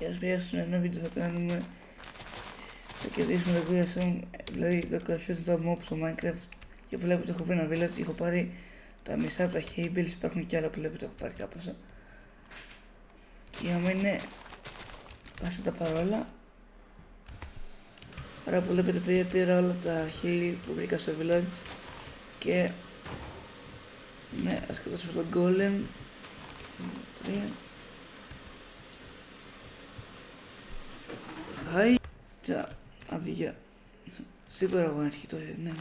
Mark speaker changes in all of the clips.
Speaker 1: Και ας βγει στο ένα βίντεο θα κάνουμε, θα κερδίσουμε το Greystone, δηλαδή το κρασιότερο mob στο Minecraft. Και βλέπετε έχω βρει ένα village, έχω πάρει τα μισά από τα hay bales, υπάρχουν και άλλα που βλέπετε έχω πάρει κάποσα. Και άμα είναι, άσε τα παρόλα. Άρα που βλέπετε πήρα όλα τα hay που βρήκα στο village. Και ναι, ας σκοτώσω τον golem. 3. Χάι. Τσα, αντιγεια. Σίγουρα εγώ έρχει το ναι.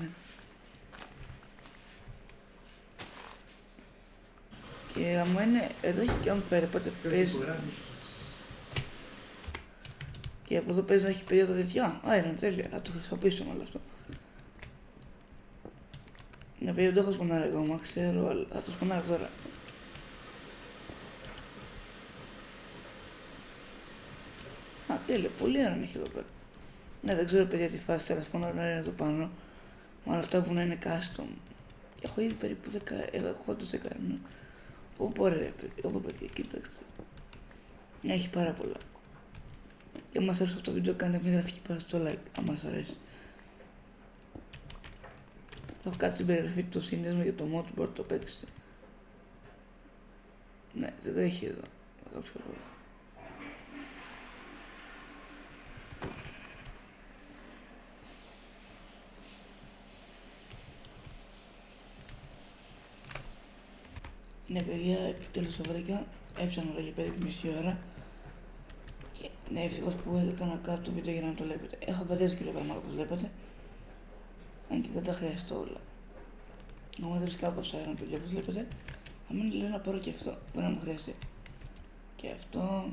Speaker 1: Και άμα είναι, εδώ έχει campfire, οπότε παίζει. Και από εδώ παίζει να έχει περίοδο τέτοια. Είναι τέλεια, θα το χρησιμοποιήσω όλο αυτό. Ναι, παιδί, δεν το έχω σπονάρει ακόμα, ξέρω, αλλά θα το σπονάρω τώρα. Τέλεια, πολύ ωραία έχει εδώ πέρα. Ναι, δεν ξέρω παιδιά τι φάση θα σπονάρω να είναι εδώ πάνω. Μάλλον αυτά που να είναι custom. Έχω ήδη περίπου 10, έχω το 10. Ωπω ρε παιδιά, κοίταξτε. Έχει πάρα πολλά. Και άμα σας αρέσει αυτό το βίντεο κάντε μια γραφική πάρα στο like, άμα σας αρέσει. Θα έχω κάτι στην περιγραφή το σύνδεσμο για το mod που μπορείτε να το παίξετε. Ναι, δεν έχει εδώ. Θα το φέρω. Ναι παιδιά, επιτέλους το βρήκα. Έψανα εδώ για περίπου μισή ώρα. Και ναι, ευτυχώς που έκανα κάτω το βίντεο για να το βλέπετε. Έχω 50 κιλογράμμα όπως βλέπετε. Αν και δεν τα χρειάζεται όλα. Να μαζέψει κάπως αέρα παιδιά όπως βλέπετε. Θα μείνει λέω να πάρω και αυτό. Μπορεί να μου χρειαστεί. Και αυτό.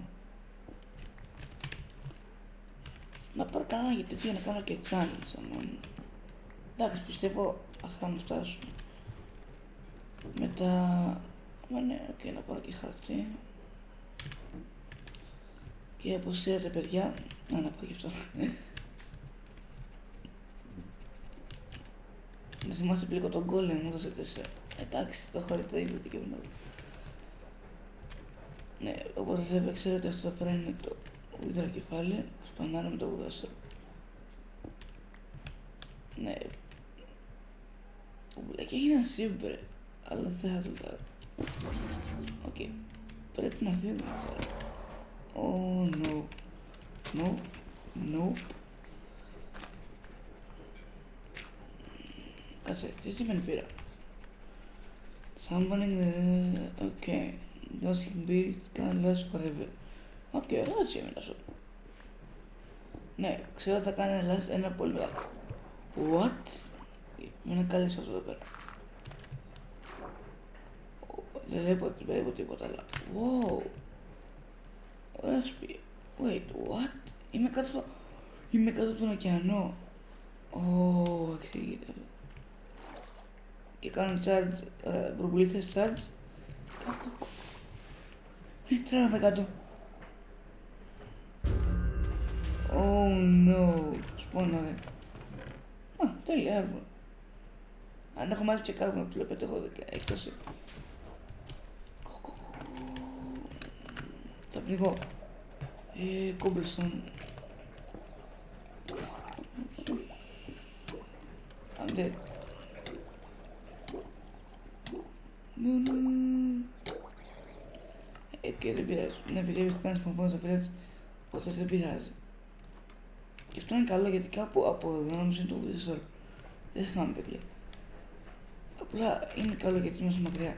Speaker 1: Να πάρω κανένα για τέτοιο να κάνω και challenge. Εντάξει, πιστεύω αυτά να φτάσουν. Μετά. Ναι, okay, να πάρω και χαρτί. Και αποσύρετε παιδιά. Να πάρω και αυτό. Να θυμάστε πλήκω τον golem μου δώσετε σε. Εντάξει, το έχω δει, είδατε και μετά. Ναι, οπότε βέβαια ξέρετε αυτό θα παίρνει το βίδρο κεφάλι. Σπανάρω με το βουδάσο. Ναι. Και έχει ένα σύμπρε. Αλλά δεν θα το κάνω. Οκ. Πρέπει να φύγουμε τώρα. Oh no. No. Κάτσε, τι σημαίνει πήρα. Summoning the... Okay. Those build can last forever. Οκ, εγώ έτσι έμεινα σου. Ναι, ξέρω ότι θα κάνει last ένα πολύ μεγάλο. What? Είναι καλή αυτό εδώ πέρα. Δεν βλέπω τίποτα, αλλά... Wow! Ωραία σπίτι. Wait, what? Είμαι κάτω από τον ωκεανό. Εξηγείται. Και κάνω charge, μπουρμπουλίθες charge. Τρέχαμε κάτω. Oh no. Σπώναρε. Τέλεια. Αν έχω μάθει και κάρβουνα που βλέπετε, έχω έκπτωση. Θα πνιγώ. Cobblestone. I'm dead. No. Και δεν πειράζει. Ναι, επειδή έχω κάνει σπαμπόνο στο village, οπότε δεν πειράζει. Και αυτό είναι καλό γιατί κάπου από εδώ νομίζω είναι το Wizard. Δεν θυμάμαι παιδιά. Απλά είναι καλό γιατί είμαστε μακριά.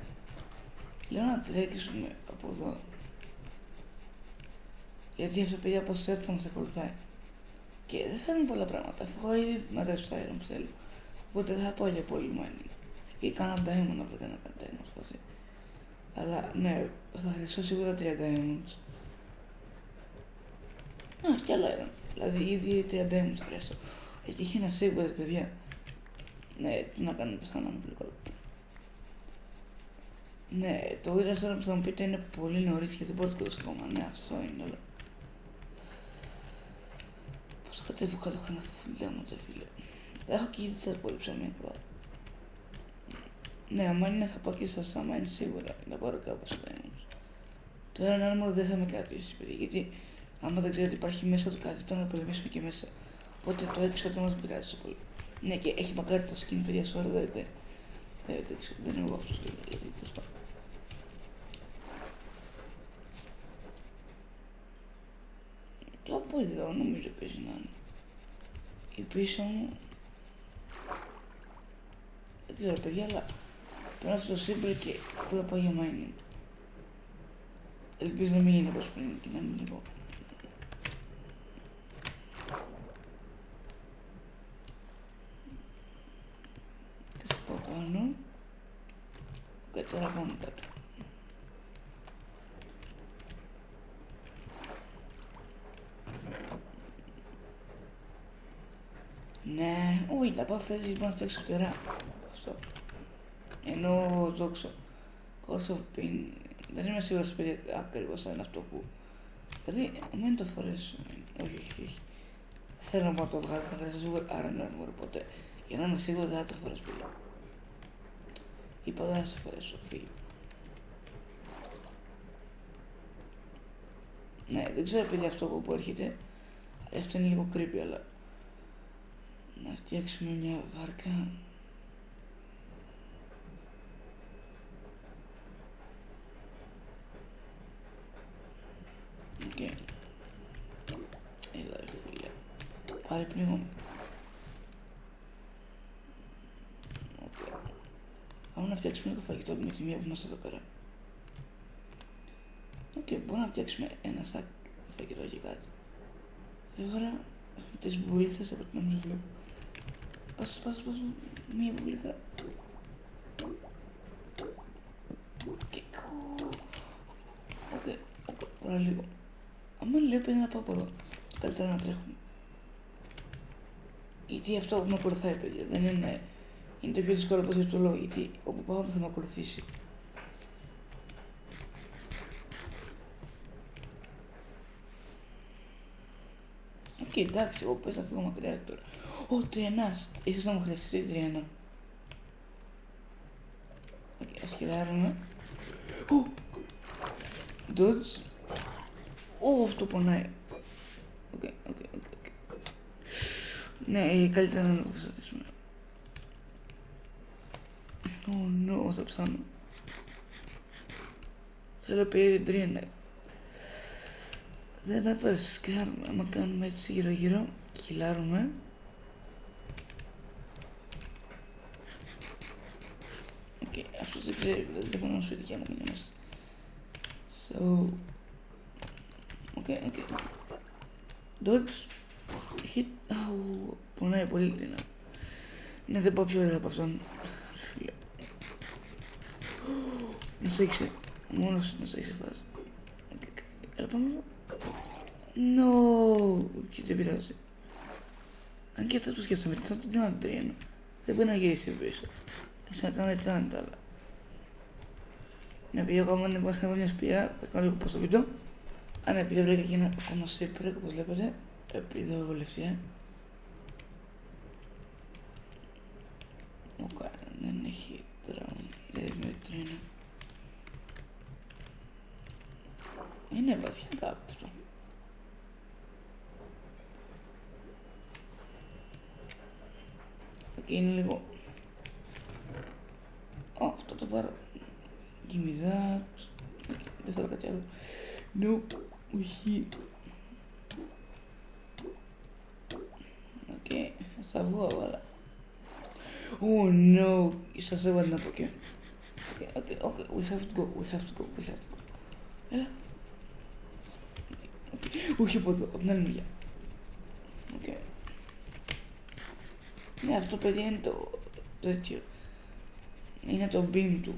Speaker 1: Λέω να τρέξουμε από εδώ. Γιατί αυτό παιδιά από στέλνει θα μας ακολουθάει. Και δεν θέλουν πολλά πράγματα, αφού έχω ήδη μαζέψει τα iron που θέλω. Οπότε δεν θα πάω για πολύ mining. Ή κάνα diamond να πρέπει να κάνω diamond φάση. Αλλά ναι, θα χρειαστώ σίγουρα 3 diamonds. Κι άλλο iron. Δηλαδή ήδη 3 diamonds θα χρειαστώ. Εκεί έχει ένα σίγουρα παιδιά. Ναι, τι να κάνουμε, πεθάνω με πολύ καλό. Ναι, το είδα τώρα που θα μου πείτε είναι πολύ νωρίς και δεν μπορώ να το σκοτώσω ακόμα. Ναι, αυτό είναι όλο. Πώς κατέβω κάτω χαναφουλιά μου, τσε φίλε. Έχω και ήδη τα πολύ ψωμί εδώ. Ναι, άμα είναι θα πάω και σας, άμα είναι σίγουρα να πάρω κάπως τα έμονες. Τώρα ένα άρμορο δεν θα με κρατήσει, παιδί, γιατί Άμα δεν ξέρετε, υπάρχει μέσα του κάτι, το να πολεμήσουμε και μέσα. Οπότε το έξω δεν μας πειράζει τόσο πολύ. Ναι, και έχει μακάρι τα skin, παιδιά, σε ώρα δεν είναι εγώ αυτός, γιατί τέλος πάντων. Και από εδώ νομίζω παίζει να είναι. Η πίσω μου... Δεν ξέρω, παιδιά, αλλά πρέπει αυτό το σύμπρο και πού θα πάω για mining. Ελπίζω να μην γίνει όπως πριν και να μην λίγο. Και θα πάω πάνω. Και τώρα πάμε κάτω. Ναι, όχι, τα πάω φέτος γιατί μπορώ να φτιάξω φτερά. Αυτό. Ενώ δόξα. Όσο πριν, δεν είμαι σίγουρος παιδιά ακριβώς θα είναι αυτό που... Δηλαδή, μην το φορέσω. Όχι. Θέλω να το βγάλω, θα χρειάζεται σίγουρα Iron Armor, οπότε για να είμαι σίγουρο δεν θα το φορέσω πάλι. Είπα δεν θα σε φορέσω, φύγει. Ναι, δεν ξέρω παιδιά αυτό από πού έρχεται. Αυτό είναι λίγο creepy, αλλά... Να φτιάξουμε μια βάρκα. Οκ. Έλα ρε φίλε. Πάλι πνίγομαι. Οκ. Πάμε να φτιάξουμε λίγο φαγητό με τη μία που είμαστε εδώ πέρα. Οκ, μπορούμε να φτιάξουμε ένα σακ φαγητό και κάτι. Τώρα έχουμε τις μπουλίθες από την νομίζω βλέπω. Πάσω, μία μπουλίθα. Οκ, ωραία λίγο. Άμα λέω πρέπει να πάω από εδώ. Καλύτερα να τρέχουμε. Γιατί αυτό που με ακολουθάει, παιδιά, δεν είναι... Είναι το πιο δύσκολο από το λόγο, γιατί όπου πάω θα με ακολουθήσει. Οκ, εντάξει, εγώ πες να φύγω μακριά τώρα. Ω, τριανάς! Ίσως να μου χρειαστεί τριανά. Οκ, ας κυλάρουμε. Ω! Dodge. Ω, αυτό πονάει. Οκ. Ναι, καλύτερα να το προσπαθήσουμε. Ω, no, θα ψάνω. Θέλω περίεργη τρίνα. Δεν θα το ρισκάρουμε, άμα κάνουμε έτσι γύρω-γύρω, χυλάρουμε. Οκ, αυτός δεν ξέρει, δεν μπορεί να σου δικιά μου για μας. So... Οκ. Dodge. Hit. Αου, πονάει πολύ δυνατά. Ναι, δεν πάω πιο ωραία από αυτόν. Φίλε. Να σε έξε. Μόνος να σε έξε φάση. Έλα πάμε εδώ. No, και δεν πειράζει. Αν και αυτό το σκέφτομαι, θα τον κάνω τρένο. Δεν μπορεί να γυρίσει πίσω. Θα κάνω τσάντα, αλλά... Ναι, πήγα ακόμα να υπάρχει μια σπία, θα κάνω λίγο προς το βίντεο. Αν επειδή βρήκα και ένα ακόμα σύπρεκ, όπως βλέπετε, επειδή έχω βολευτεί. Οκ, δεν έχει τρένο, δεν έχει τρένο. Είναι βαθιά κάπου αυτό. Και είναι λίγο... αυτό το πάρω. Give me that. Δεν θέλω κάτι άλλο. No, όχι. Οκ, θα βγω, αλλά... Oh no, σας έβαλα να πω και. Οκ, we have to go. Έλα. Όχι από εδώ, από την άλλη μεριά. Οκ. Ναι, αυτό παιδί είναι το τέτοιο. Είναι το beam του.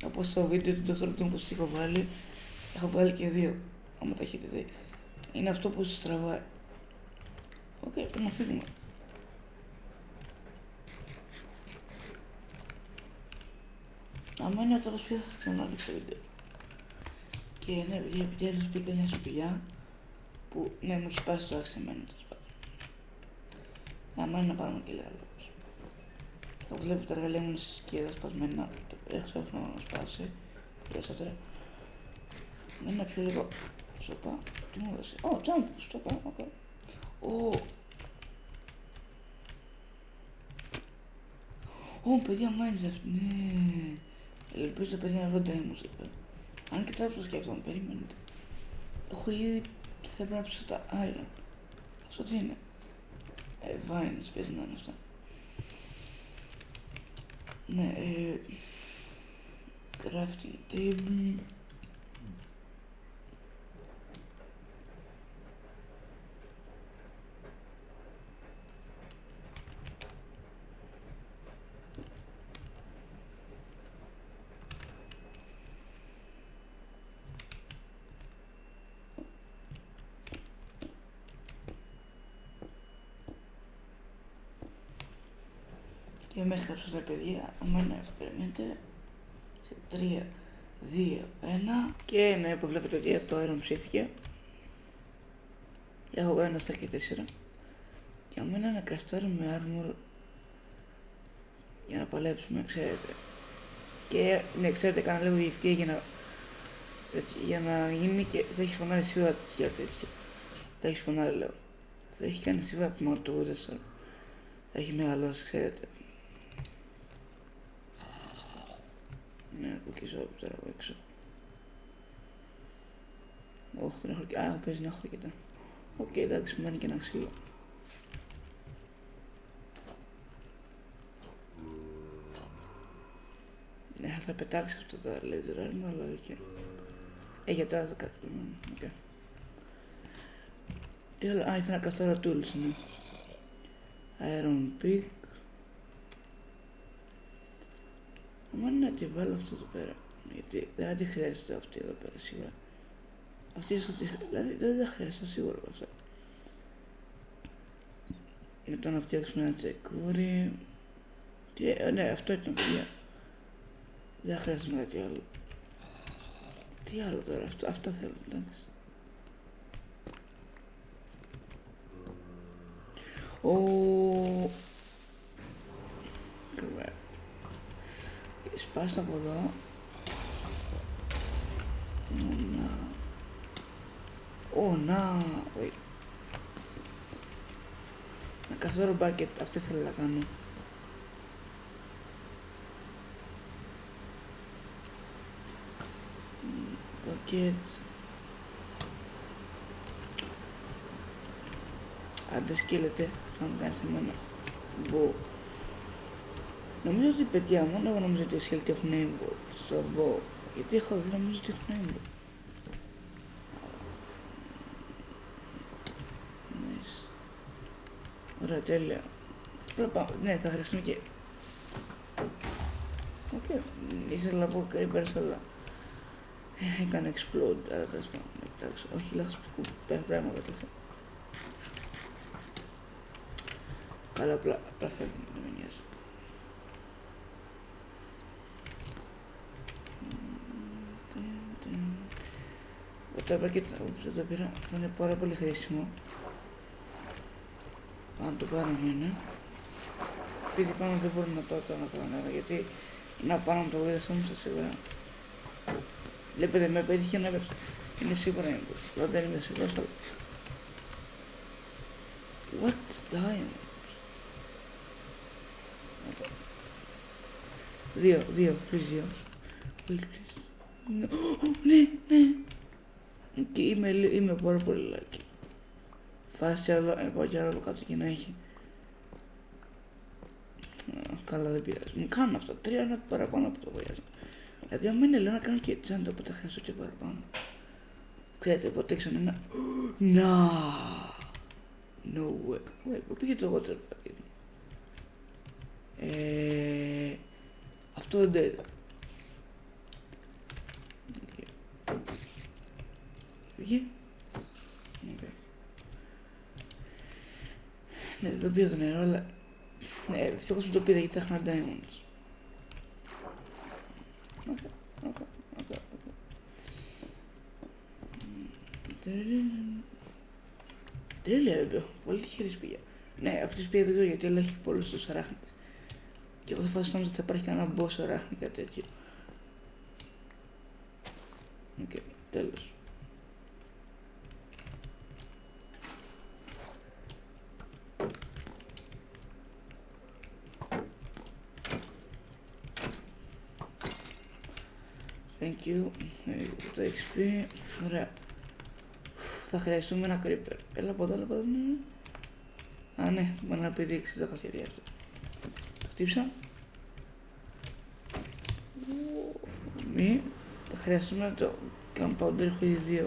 Speaker 1: Όπως στο βίντεο του Dr. Doom που σας έχω βάλει. Έχω βάλει και δύο, άμα τα έχετε δει. Είναι αυτό που σας τραβάει. Οκ, πρέπει να φύγουμε. Άμα είναι τώρα σπίτι θα σας ξαναδείξω το βίντεο. Και ναι, παιδιά, επιτέλους μπήκα μια σπηλιά που ναι, μου έχει σπάσει το άξιο εμένα το σπάω. Άμα είναι να πάρουμε και λίγα λόγος. Όπως βλέπετε τα εργαλεία μου είναι σκίδα σπασμένα, έχω να σπάσει περισσότερα. Με ένα πιο λίγο Σοπα. Τι μου έδωσε. Ω, jump. Στο κάνω. Οκ. Ω. Ω, παιδιά, Minecraft. Ναι. Ελπίζω τα παιδιά να βρω demos εδώ. Αν και τώρα που το σκέφτομαι, περιμένετε. Έχω ήδη. Θα πρέπει να ψήσω τα iron. Αυτό τι είναι. Vines παίζει να είναι αυτά. Ναι, crafting table. Και μέχρι κάποιος τα παιδιά, αμένα περιμένετε σε 3, 2, 1 και ναι, που βλέπετε ότι το iron ψήθηκε. Έχω ένα στα και 4. Για μένα να κραφτάρουμε armor για να παλέψουμε, ξέρετε. Και ναι, ξέρετε, κάνα λίγο γευκή για να γίνει και θα έχει φωνάρει σίγουρα για τέτοια. Θα έχει φωνάρει, λέω. Θα έχει κάνει σίγουρα από μόνο του ούδεσσο. Θα έχει μεγαλώσει, ξέρετε. Ναι, κουκκίζω από τώρα από έξω. Όχι, δεν έχω και... Α, παίζει να έχω αρκετά. Οκ, εντάξει, μένει και ένα ξύλο. Ναι, θα πετάξει αυτά τα laser armor, αλλά όχι. Για τώρα θα κάτω. Οκ. Τι άλλο, α, ήθελα καθόλου tools, ναι. Iron pick. Αμάν να τη βάλω αυτό εδώ πέρα. Γιατί δεν τη χρειάζεται αυτή εδώ πέρα σίγουρα. Αυτή δηλαδή δεν τα χρειάζεται σίγουρα αυτά. Μετά να φτιάξουμε ένα τσεκούρι. Ναι, αυτό ήταν, παιδιά. Δεν χρειάζεται κάτι άλλο. Τι άλλο τώρα, αυτά θέλω, εντάξει. Ωραία. Σπάσα από εδώ. Να. Wait. Να καθόλου bucket, αυτό θέλω να κάνω. Bucket. Άντε σκύλετε, θα μου κάνεις εμένα. Μπο. Νομίζω ότι παιδιά μόνο εγώ νομίζω ότι οι σκύλετοι έχουν aimbot στο μπο. Γιατί έχω δει νομίζω ότι έχουν aimbot. Nice. Ωραία, τέλεια. Ναι, θα χρειαστούμε και... Οκ, ήθελα να πω creepers, αλλά... Έκανε explode, άρα τέλος πάντων. Εντάξει, όχι λάθος πράγματα τέτοια. Καλά, απλά φεύγουν, δεν με νοιάζει. Το πακέτο που το πήρα θα είναι πάρα πολύ χρήσιμο. Αν το κάνω είναι. Επειδή πάνω δεν μπορώ να πάω τώρα να πάω νερό, γιατί να πάνω από το γρήγορα μου σίγουρα. Βλέπετε, με πέτυχε να έπαιξε. Είναι σίγουρα έμπος. Αλλά δεν είμαι σίγουρος, αλλά... What diamond? Δύο, please, δύο. Ναι. Και είμαι πάρα πολύ λάκι. Φάση άλλο, πάω κι άλλο από κάτω και να έχει. Καλά, δεν πειράζει. Μου κάνουν αυτά, 3 είναι παραπάνω από το βιάζω. Δηλαδή, άμα είναι λέω να κάνω και τσάντα, οπότε θα χρειαστώ και παραπάνω. Ξέρετε, οπότε έξω ένα... Να! No way. Πού πήγε το water packet? Αυτό δεν το είδα. Πήγε. Ναι, δεν πήρα το νερό, αλλά... Ναι, ευτυχώς που το πήρα γιατί θα είχα diamonds. Οκ. Τέλεια, βέβαια. Πολύ τυχερής πήγα. Ναι, αυτής πήγα δεν ξέρω γιατί, αλλά έχει πολλούς τους αράχνες. Και εγώ θα φανταστόμουν ότι θα υπάρχει κανένα boss αράχνη, κάτι τέτοιο. Οκ, τέλος. Thank you. Το XP. Ωραία. Θα χρειαστούμε ένα creeper. Έλα από εδώ, έλα από εδώ. Α, ναι, μπορεί να πηδήξει, δεν έχω σχεδιάσει αυτό. Το χτύψα. Μη. Θα χρειαστούμε το gunpowder, έχω ήδη 2.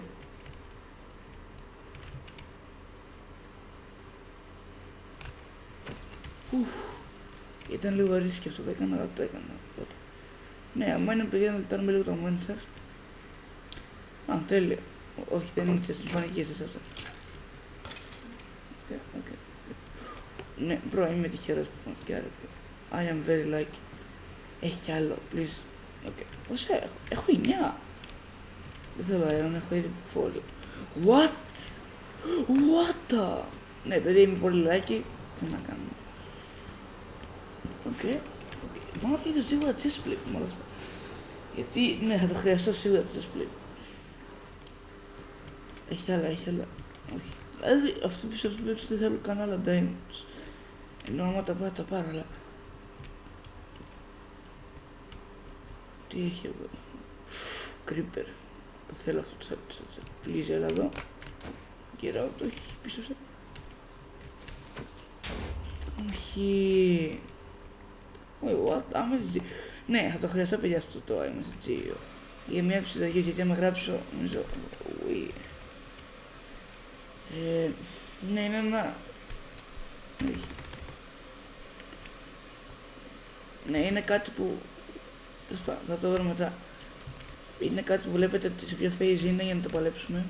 Speaker 1: Ήταν λίγο ρίσκι αυτό που έκανα, αλλά το έκανα. Ναι, άμα είναι παιδιά να πάρουμε λίγο το Mineshaft. Α, τέλειο. Όχι, δεν είναι chest, είναι εκεί εσείς αυτό. Okay. Ναι, μπρο, είμαι τυχερός που I am very lucky. Έχει άλλο, please. Okay. Πόσο έχω? Έχω 9. Δεν θέλω αέρα, έχω ήδη πόλη. What? What? Ναι, παιδί, είμαι πολύ lucky. Τι να κάνω. Οκ. Μόνο αυτή είναι σίγουρα chest plate, μόνο αυτό. Γιατί, ναι, θα το χρειαστώ σίγουρα το chest plate. Έχει άλλα, έχει άλλα. Όχι. Δηλαδή, αυτό πίσω από το πίσω δεν θέλω καν άλλα diamonds. Ενώ άμα τα πάρω, τα πάρω, αλλά... Τι έχει εδώ. Creeper. Το θέλω αυτό το please, έλα εδώ. Γυράω, το έχει πίσω σε. Όχι. Wait, what? MSG. Ναι, θα το χρειαστώ παιδιά αυτό το MSG. Για μια από τις συνταγές, γιατί άμα γράψω, νομίζω... Ναι, είναι ένα... Ναι, είναι κάτι που... Θα το βρω μετά. Είναι κάτι που βλέπετε σε ποιο phase είναι για να το παλέψουμε.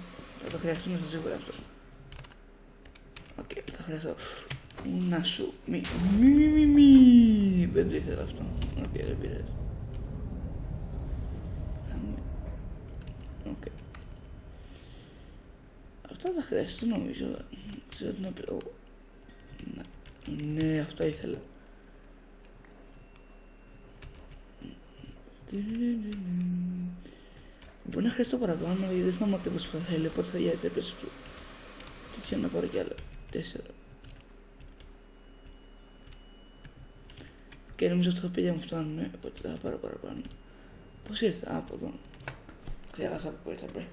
Speaker 1: Θα το χρειαστούμε στα σίγουρα αυτό. Οκ, θα χρειαστώ... Να σου... Μη... Δεν το ήθελα αυτό. Οκ, δεν πειράζει. Οκ. Αυτά θα χρειαστεί νομίζω. Ξέρω τι να πει. Ναι, αυτό ήθελα. Μπορεί να χρειαστώ παραπάνω, γιατί δεν θυμάμαι ακριβώς που θα θέλει, οπότε θα γιάζει έπαιζε του. Τι να πάρω κι άλλα. 4. Και νομίζω αυτό το παιδιά μου φτάνουν, οπότε θα πάρω παραπάνω. Πώς ήρθα? Από εδώ. Ξέχασα από πού ήρθα πριν.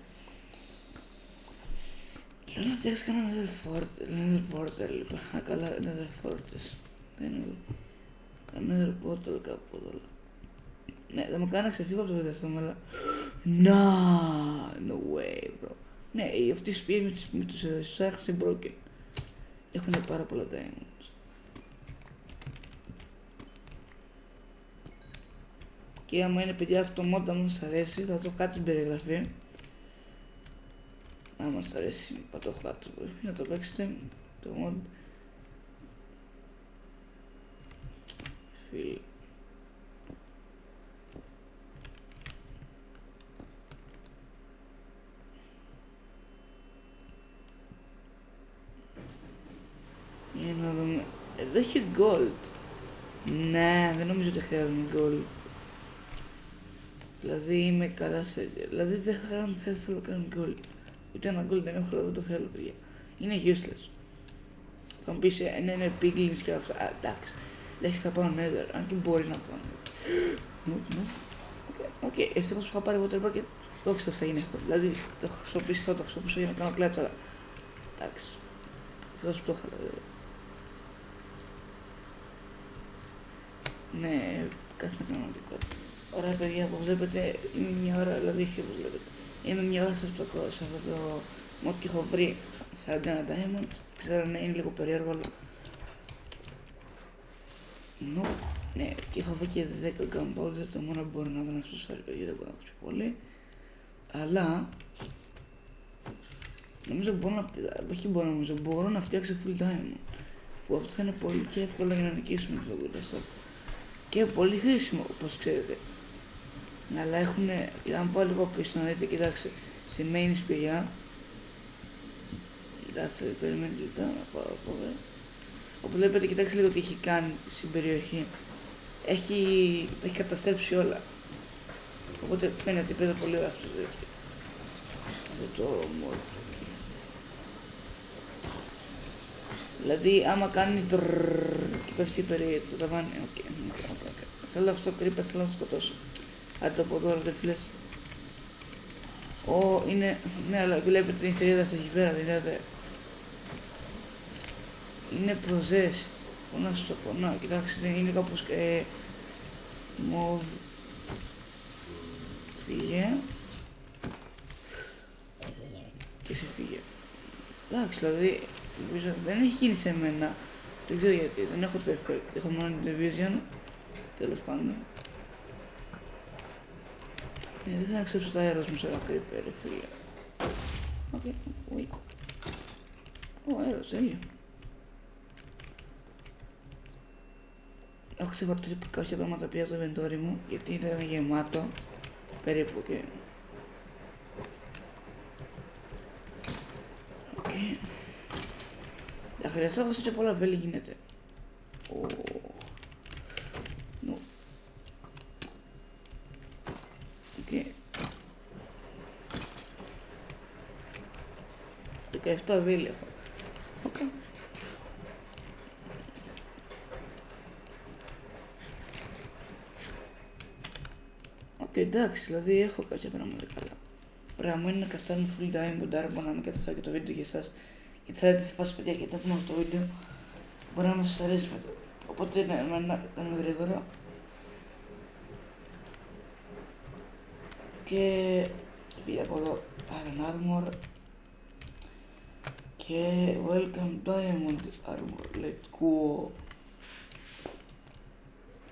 Speaker 1: Λέω να φτιάξω κανένα nether portal, λοιπόν. Α, καλά, nether fortress. Δεν είναι εδώ. Κανένα nether portal κάπου εδώ. Ναι, δεν μου κάνει να ξεφύγω από το παιδεστόμα, αλλά... No way, bro. Ναι, αυτή η σπίτι με τους sharks είναι broken. Έχουν πάρα πολλά diamonds. Και άμα είναι παιδιά αυτό το mod, αν σας αρέσει, θα το κάτω στην περιγραφή. Άμα σας αρέσει, θα το κάτω στην περιγραφή, να το παίξετε το mod. Φίλοι. Για να δούμε. Εδώ έχει gold. Ναι, δεν νομίζω ότι χρειάζομαι gold. Δηλαδή είμαι καλά σε... Δηλαδή δεν θέλω καν gold. Ούτε ένα gold δεν έχω, δεν το θέλω παιδιά. Είναι useless. Θα μου πεις ναι, είναι piglins και αυτά. Α, εντάξει. Λες θα πάω nether, αν και μπορεί να πάω nether. Οκ, ευτυχώς που είχα πάρει water bucket, το ξέρω θα γίνει αυτό. Δηλαδή θα το χρησιμοποιήσω για να κάνω κλάτσα, αλλά... Εντάξει. Ευτυχώς που το είχα δηλαδή. Ναι, κάτσε να κάνω λίγο. Ωραία παιδιά, όπως βλέπετε, είμαι μια ώρα, δηλαδή όχι όπως βλέπετε. Είμαι μια ώρα σε αυτό το mod και έχω βρει 41 diamond. Ξέρω ναι, είναι λίγο περίεργο, αλλά... Ναι, και έχω βρει και 10 gunpowder, το μόνο που μπορώ να βρω στο σφαίρι, παιδιά, δεν μπορώ να πω πολύ. Αλλά... Νομίζω μπορώ να φτιάξω full diamond. Που αυτό θα είναι πολύ και εύκολο για να νικήσουμε το Good Shop. Και πολύ χρήσιμο, όπως ξέρετε. Αλλά έχουν, αν πάω λίγο πίσω να δείτε, κοιτάξτε, στη main σπηλιά. Κοιτάξτε, περιμένετε λεπτά, να πάω από εδώ. Όπου βλέπετε, κοιτάξτε λίγο τι έχει κάνει στην περιοχή. Τα έχει καταστρέψει όλα. Οπότε φαίνεται ότι παίζει πολύ ωραία αυτό το mod. Δηλαδή, άμα κάνει και πέφτει περί το ταβάνι, οκ. Θέλω αυτό το creeper, θέλω να το σκοτώσω. Άντε το από εδώ, ρε φίλες. Είναι, ναι, αλλά βλέπετε την θηρίδα στα εκεί πέρα, δηλαδή. Είναι προζέστ. Πού να σου το πω, να, κοιτάξτε, είναι κάπως μοβ. Φύγε. Και σε φύγε. Εντάξει, δηλαδή, δεν έχει γίνει σε μένα. Δεν ξέρω γιατί, δεν έχω το effect. Έχω μόνο την division. Τέλος πάντων. Ναι, δεν θα αξέψω τα αέρας μου σε ένα creeper, φίλε. Οκ, ουι. Ω, αέρας, τέλειο. Έχω ξεπαρτήσει κάποια πράγματα πια στο inventory μου, γιατί ήταν γεμάτο. Περίπου και... Οκ. Θα χρειαστώ όσο και πολλά βέλη γίνεται. Νο. Οκ. 17 βέλη έχω. Οκ. Οκ, εντάξει, δηλαδή έχω κάποια πράγματα καλά. Πράγμα είναι να καστάρουμε full diamond, άρα μπορώ να μην καταστάω και το βίντεο για εσάς. Γιατί θα έρθει τη φάση, παιδιά, και έχουμε αυτό το βίντεο. Μπορεί να σας αρέσει μετά. Οπότε, ναι, να κάνουμε γρήγορα. Και βγει από εδώ Iron Armor. Και Welcome Diamond Armor, let's go.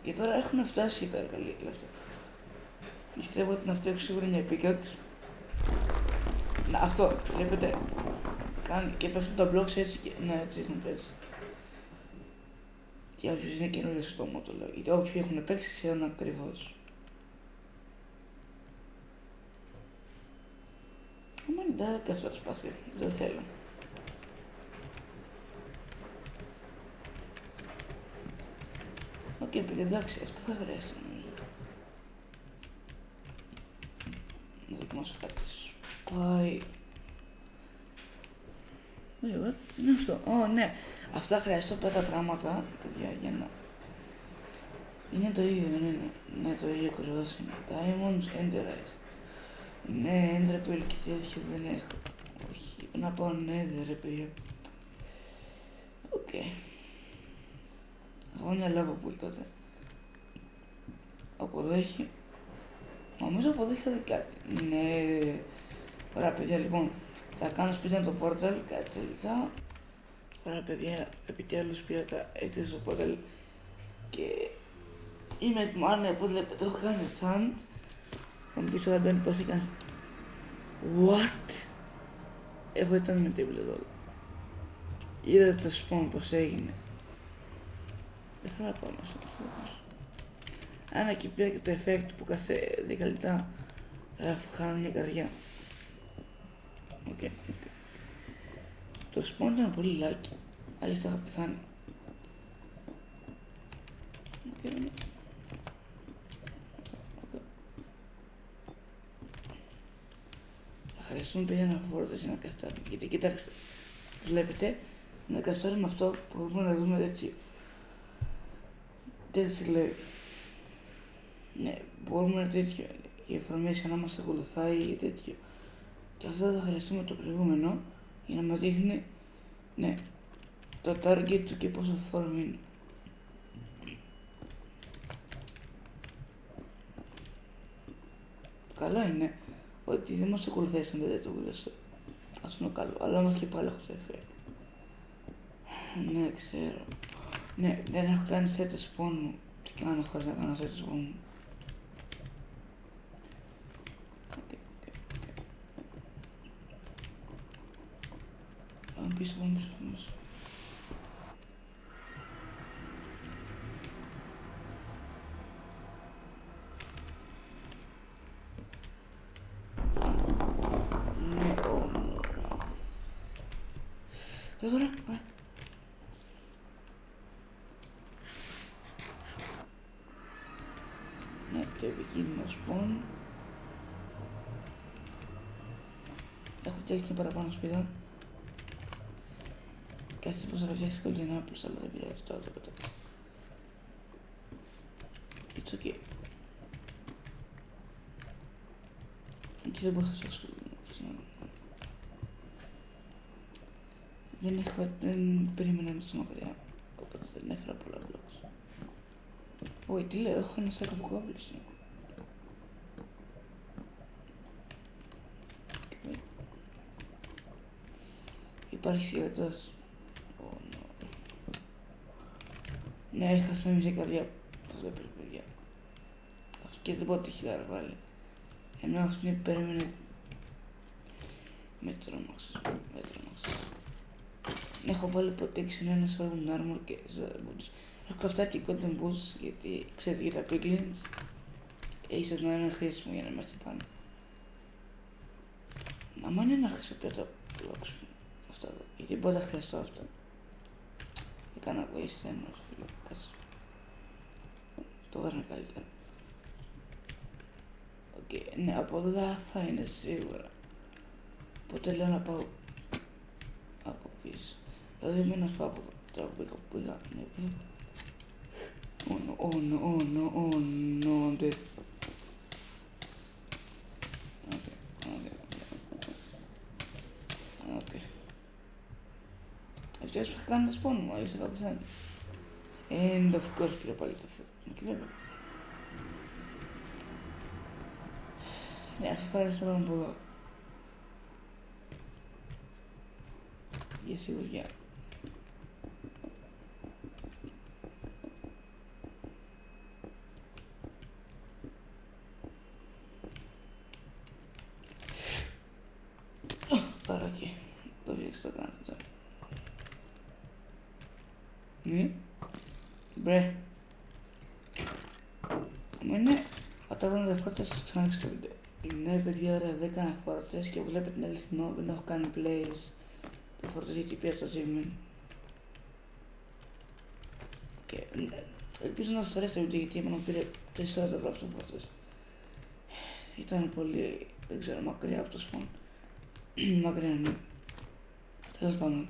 Speaker 1: Και τώρα έχουν φτάσει τα εργαλεία και αυτά. Πιστεύω ότι να φτιάξω σίγουρα μια pickaxe. Να, αυτό, βλέπετε. Κάνει και πέφτουν τα blocks έτσι και... Ναι, έτσι έχουν πέσει. Και όποιος είναι καινούριο στο μου το λέω. Γιατί όποιοι έχουν παίξει ξέρουν ακριβώς. Άμα είναι δεν και αυτό το σπαθί. Δεν θέλω. Οκ, επειδή εντάξει, αυτό θα χρειάζεται νομίζω. Να δοκιμάσω κάτι. Πάει... Wait, what? Είναι αυτό. Ναι. Αυτά χρειάζεται πέντε πράγματα, παιδιά, για να... Είναι το ίδιο, δεν είναι. Ναι, το ίδιο ακριβώς είναι. Diamonds, Enderite. Ναι, Enderpearl και τέτοιο δεν έχω. Όχι, να πάω Nether, ρε παιδιά. Οκ. Θα πάω μια lava pool τότε. Αποδέχει. Νομίζω αποδέχει κάτι. Ναι. Ωραία, παιδιά, λοιπόν. Θα κάνω σπίτι το portal, κάτσε λιγά. Ωραία, παιδιά, επιτέλους πήρα τα έτσι στο portal και είμαι έτοιμο. Ναι, πώς βλέπετε, έχω κάνει chant. Θα μου πεις ο Αντώνη πώς έκανες. What? Έχω ήταν με table εδώ. Είδατε το spawn πώς έγινε. Δεν θα πάω μέσα. Αν και πήρα και το effect που κάθε 10 λεπτά θα χάνω μια καρδιά. Οκ. Το spawn ήταν πολύ λάκι. Αλλιώς θα είχα πεθάνει. Θα χρειαστούν παιδιά να φόρτωση να καστάρουμε. Γιατί κοιτάξτε, βλέπετε, να καστάρουμε αυτό που μπορούμε να δούμε έτσι. Έτσι λέει. Ναι, μπορούμε να τέτοιο. Η information να μας ακολουθάει ή τέτοιο. Και αυτό θα χρειαστούμε το προηγούμενο για να μας δείχνει, ναι, το target του και πόσο form είναι. Καλό είναι ότι δεν μας ακολουθάει σαν δεν το βίντεο. Ας είναι καλό, αλλά όμως και πάλι έχω το effect. Ναι, ξέρω. Ναι, δεν έχω κάνει set spawn μου. Τι κάνω χωρίς να κάνω set spawn μου. Πάμε πίσω, πάμε πίσω, πάμε πίσω. Γρήγορα, ωραία. Ναι, το επικίνδυνο spawn. Έχω φτιάξει και παραπάνω σπίδα. Κάτσε πως θα φτιάξεις κολλινά απλώς, αλλά δεν πειράζει, τώρα το πετώ. It's okay. Εκεί δεν μπορώ να φτιάξω κολλινά. δεν περίμενα να είναι τόσο μακριά, οπότε δεν έφερα πολλά blocks. Όχι, τι λέω, έχω ένα σάκο από κόμπλες. Υπάρχει σκελετός. Ναι, έχασα μισή καρδιά. Αυτό δεν πρέπει, παιδιά. Και δεν πω ότι χιλιάρα βάλει. Ενώ αυτή περίμενε. Με τρόμαξες. Έχω βάλει protection, ένα σφάγουν armor και boots. Έχω καυτά και golden boots, γιατί ξέρετε για τα piglins. Ίσως να είναι χρήσιμο για να είμαστε πάνω. Άμα είναι να χρησιμοποιώ τα blocks αυτά εδώ, γιατί μπορεί να χρειαστώ αυτό. Έκανα waste ένα, φίλε, κάτσε. Το βάζω καλύτερα. Ναι, από εδώ θα είναι σίγουρα. Οπότε λέω να πάω από πίσω. Δηλαδή με να πάω από εδώ που πήγα. Oh no, I'm dead. Okay. Ευτυχώς που είχα κάνει το spawn μου, είσαι κάπου σαν. And of course πήρα πάλι το φέτο. Και βέβαια. Ναι, αυτή τη φορά θα πάμε από εδώ. Για σιγουριά. Πάρα εκεί. Το βγήκες το κάνω τώρα. Ναι. Μπρε. Μου είναι όταν βγαίνω φορτές σας ξανά στο βίντεο. Ναι παιδιά, ωραία, δεν έκανα φορτές και βλέπετε την αληθινό, δεν έχω κάνει plays. Το φορτές γιατί πήρα το achievement. Και ελπίζω να σας αρέσει το βίντεο γιατί εμένα πήρε 4 ώρες να γράψω το φορτές. Ήταν πολύ, δεν ξέρω, μακριά από το spawn. Μακριά ναι. Τέλος πάντων.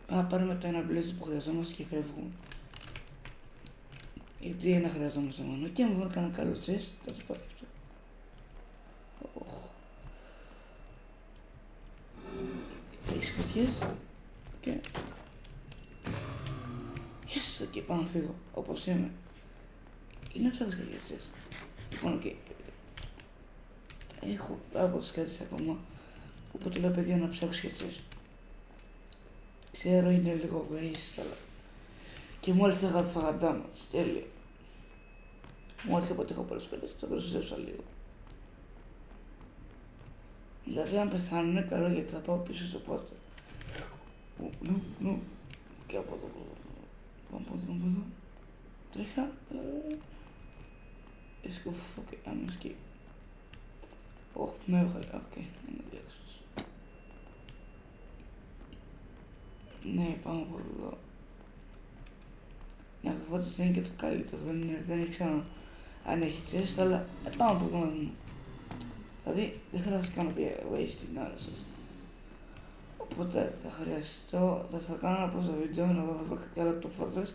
Speaker 1: Πάμε να πάρουμε το ένα blaze που χρειαζόμαστε και φεύγουμε. Γιατί ένα χρειαζόμαστε μόνο. Και αν βρω κανένα καλό chest, θα το πάρω αυτό. Έχεις φωτιές. Και... Yes, και πάω να φύγω. Όπως είμαι. Είναι ψάχνεις κάποια chest. Λοιπόν, και... Έχω από τις κάτι ακόμα. Οπότε λέω παιδιά να ψάξω για chest. Ξέρω είναι λίγο waste, αλλά... Και μόλις έφαγα damage, τέλεια. Μόλις αποτύχω πολλές καλές, το προσθέσα λίγο. Δηλαδή αν πεθάνω είναι καλό γιατί θα πάω πίσω στο πόρτο. Νου. Και από εδώ. Πάμε από εδώ. Τρέχα. Εσκοφώ και άμεσα και... Όχι, με έβγαλε, οκ, είναι διάξος. Ναι, πάμε από εδώ. Η αγωγότηση είναι και το καλύτερο, δεν ξέρω αν έχει chest, αλλά πάμε από εδώ να δούμε. Δηλαδή, δεν χρειάζεται να κάνω waste την ώρα σας. Οπότε θα κάνω ένα πause το βίντεο, να δω θα βρω κάτι άλλο από το φόρτες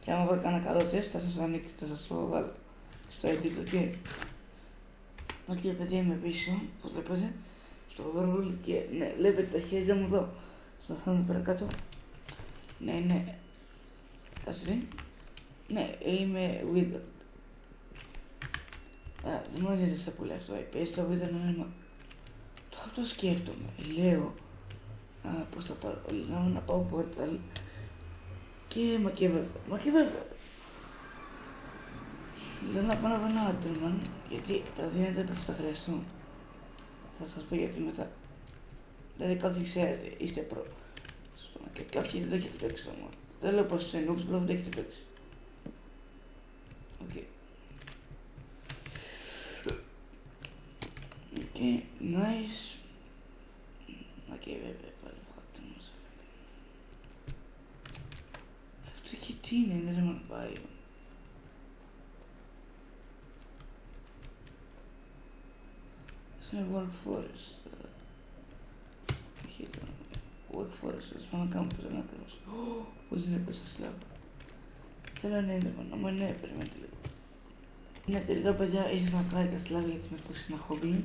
Speaker 1: και άμα βρω κανένα καλό chest θα σας ανοίξει, θα σας το βάλω στο edit, ok. Ok, παιδιά είμαι πίσω, που βλέπετε, στο overworld και ναι, βλέπετε τα χέρια μου εδώ, στο θάνατο πέρα κάτω. Ναι. Κάτσε. Ναι, είμαι withered. Δεν μου αρέσει πολύ αυτό, πες το withered να είναι το σκέφτομαι, λέω πώς θα πάρω, λέω να πάω portal και μακεβεύω. Λέω να πάω να βρω ένα Enderman, γιατί τα δύο Enderman θα χρειαστούν. Θα σας πω γιατί μετά. Δηλαδή κάποιοι ξέρετε, είστε προ. Και κάποιοι δεν το έχετε παίξει όμως. Δεν λέω πως είναι noobs, δεν το έχετε παίξει. Οκ, nice. Οκ, βέβαια, πάλι φάγατε μας. Αυτό και τι είναι, δεν με πάει. Αυτό είναι workforest. Όχι, workforest, ας πάμε να κάνουμε πως ένα ακριβώς. Πώς δεν έπαιζα σλάβα. Θέλω να είναι πάνω, μα ναι, περιμένετε λίγο. Ναι, τελικά παιδιά, ίσως να κάνει τα σλάβα γιατί με ακούσει ένα χόμπλιν.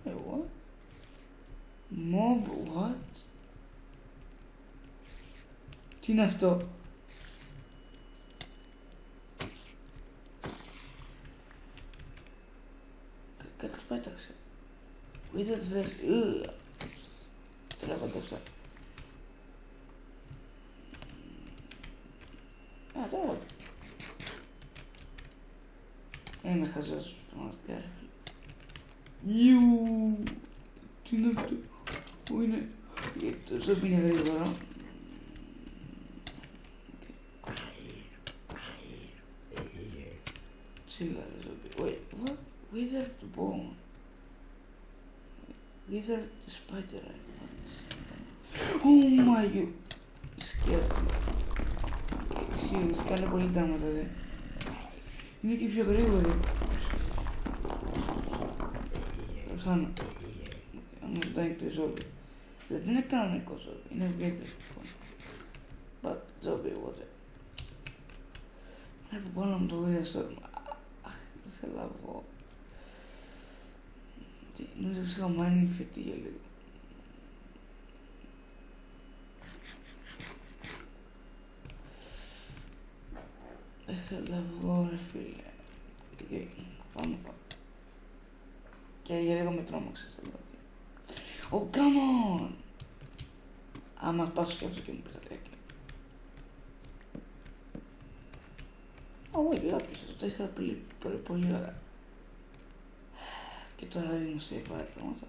Speaker 1: Εγώ. Mob, what? Τι είναι αυτό? Κάτι πέταξε. Wizard Vest. Τρέχονται αυτά. Α, τώρα. Είμαι χαζός, πραγματικά ρε φίλε. Ιου. Τι είναι αυτό? Πού είναι? Το ζόμπι είναι γρήγορα. Τσίλα ρε ζόμπι. Wait, what? Withered bone. Withered spider. Oh my god. Scared me. Serious, κάνε πολύ τάματα δε. Είναι και πιο γρήγορη. Το ψάνω. Αν μου ζητάει το ζόμπι. Δεν είναι κανονικό ζόμπι, είναι withered. But ζόμπι, whatever. Βλέπω πάνω μου το Witherstorm. Αχ, δεν θέλω να πω. Νομίζω πως είχα μάνει φετή για λίγο. Δεν θέλω να βγω ρε φίλε. Okay, πάμε. Και για λίγο με τρόμαξες. Oh, come on! Άμα πάσω και αυτό και μου πεις τα τρέκια. Όχι, άπλησα, το ήθελα πολύ ωραία. Και τώρα δεν μου σε πάρει πράγματα.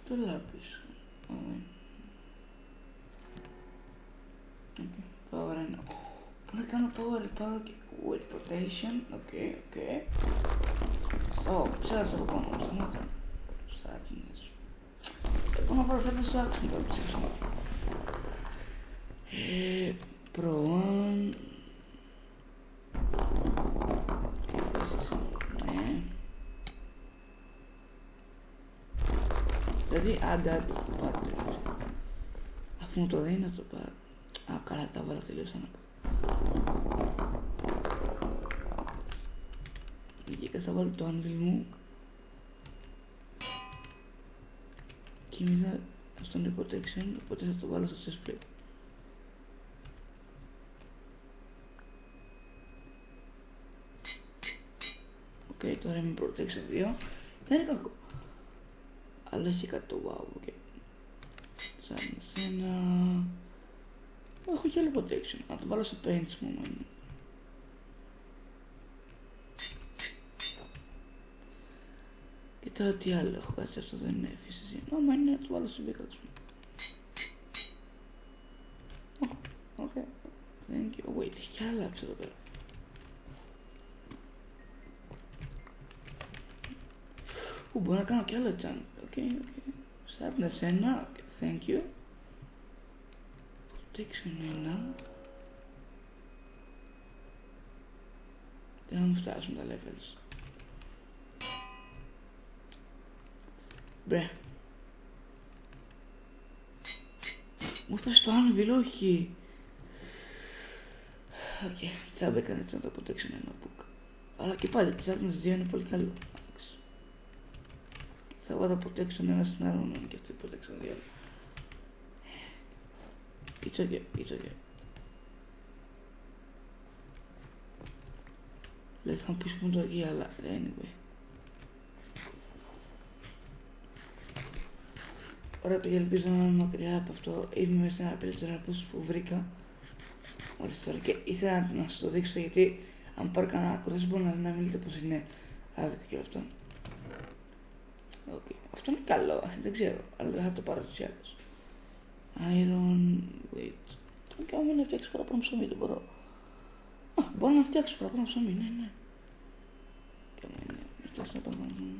Speaker 1: Το λάπης. Okay, power είναι. Πού να κάνω power και weight protection. Οκ. Ξέρω από πάνω μου, σταμάτα. Sadness. Πού να πάρω sadness στο action τώρα ψήφισμα. Pro-1. Ναι. Δηλαδή, άντα το πάρω. Αφού μου το δίνει να το πάρω. Α, καλά, τα βάλα τελείως ανάποδα. Βγήκα, θα βάλω το anvil μου. Και είδα αυτό είναι protection, οπότε θα το βάλω στο chest plate. Οκ, τώρα είμαι protection 2. Δεν είναι κακό. Αλλά έχει κάτι το wow, οκ. Σαν εσένα... Έχω και άλλο protection. Να το βάλω στο paints μου μόνο. Και τώρα τι άλλο έχω, κάτσε αυτό δεν είναι φυσική. Άμα είναι να το βάλω στο πίκαx μου. Οκ. Thank you. Wait, έχει κι άλλα άψη εδώ πέρα. Μπορώ να κάνω κι άλλο chant. Οκ. Sadness 1. Thank you. Protection 1. Δεν θα μου φτάσουν τα levels. Μπρε. Μου έφτασε το anvil, όχι. Οκ, τσάμπε έκανε έτσι να το protection ένα book. Αλλά και πάλι, τη Sadness 2 είναι πολύ καλό. Θα βάλω protection ένα στην άλλη, και αυτή protection 2. It's okay. Δηλαδή θα μου πεις που είναι το εκεί, αλλά anyway. Ωραία παιδιά, ελπίζω να είμαι μακριά από αυτό. Είμαι μέσα σε ένα πελτσεραπούς που βρήκα μόλις τώρα και ήθελα να σας το δείξω γιατί αν πάρω κανένα άκρο δεν μπορώ να μην λέτε πως είναι άδικο και αυτό. Okay. Αυτό είναι καλό, δεν ξέρω, αλλά δεν θα το πάρω τους άλλους. Iron, wait. Και άμα είναι να φτιάξω παραπάνω ψωμί, δεν μπορώ. Α, μπορώ να φτιάξω παραπάνω ψωμί, ναι. Και άμα είναι να φτιάξω παραπάνω ψωμί.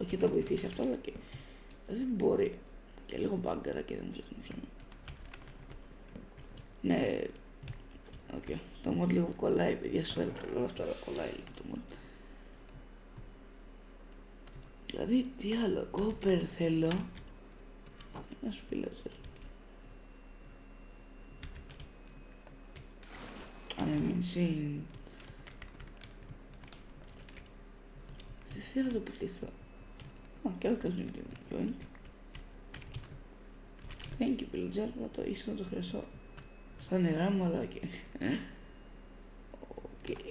Speaker 1: Όχι θα βοηθήσει αυτό, αλλά και δεν μπορεί. Και λίγο μπάγκαρα και δεν μου φτιάχνω ψωμί. Ναι, οκ. Το mod λίγο κολλάει, παιδιά, σου έλεγα όλο αυτό, αλλά κολλάει λίγο το mod. Δηλαδή, τι άλλο, κόπερ θέλω. Να σου πει Λάζαρ. I'm insane. Δεν θέλω να το πουληθώ. Κι άλλο κάνεις μια joint. Thank you, Pillager, θα το ίσως να το χρειαστώ. Στα νερά μου, αλλά και...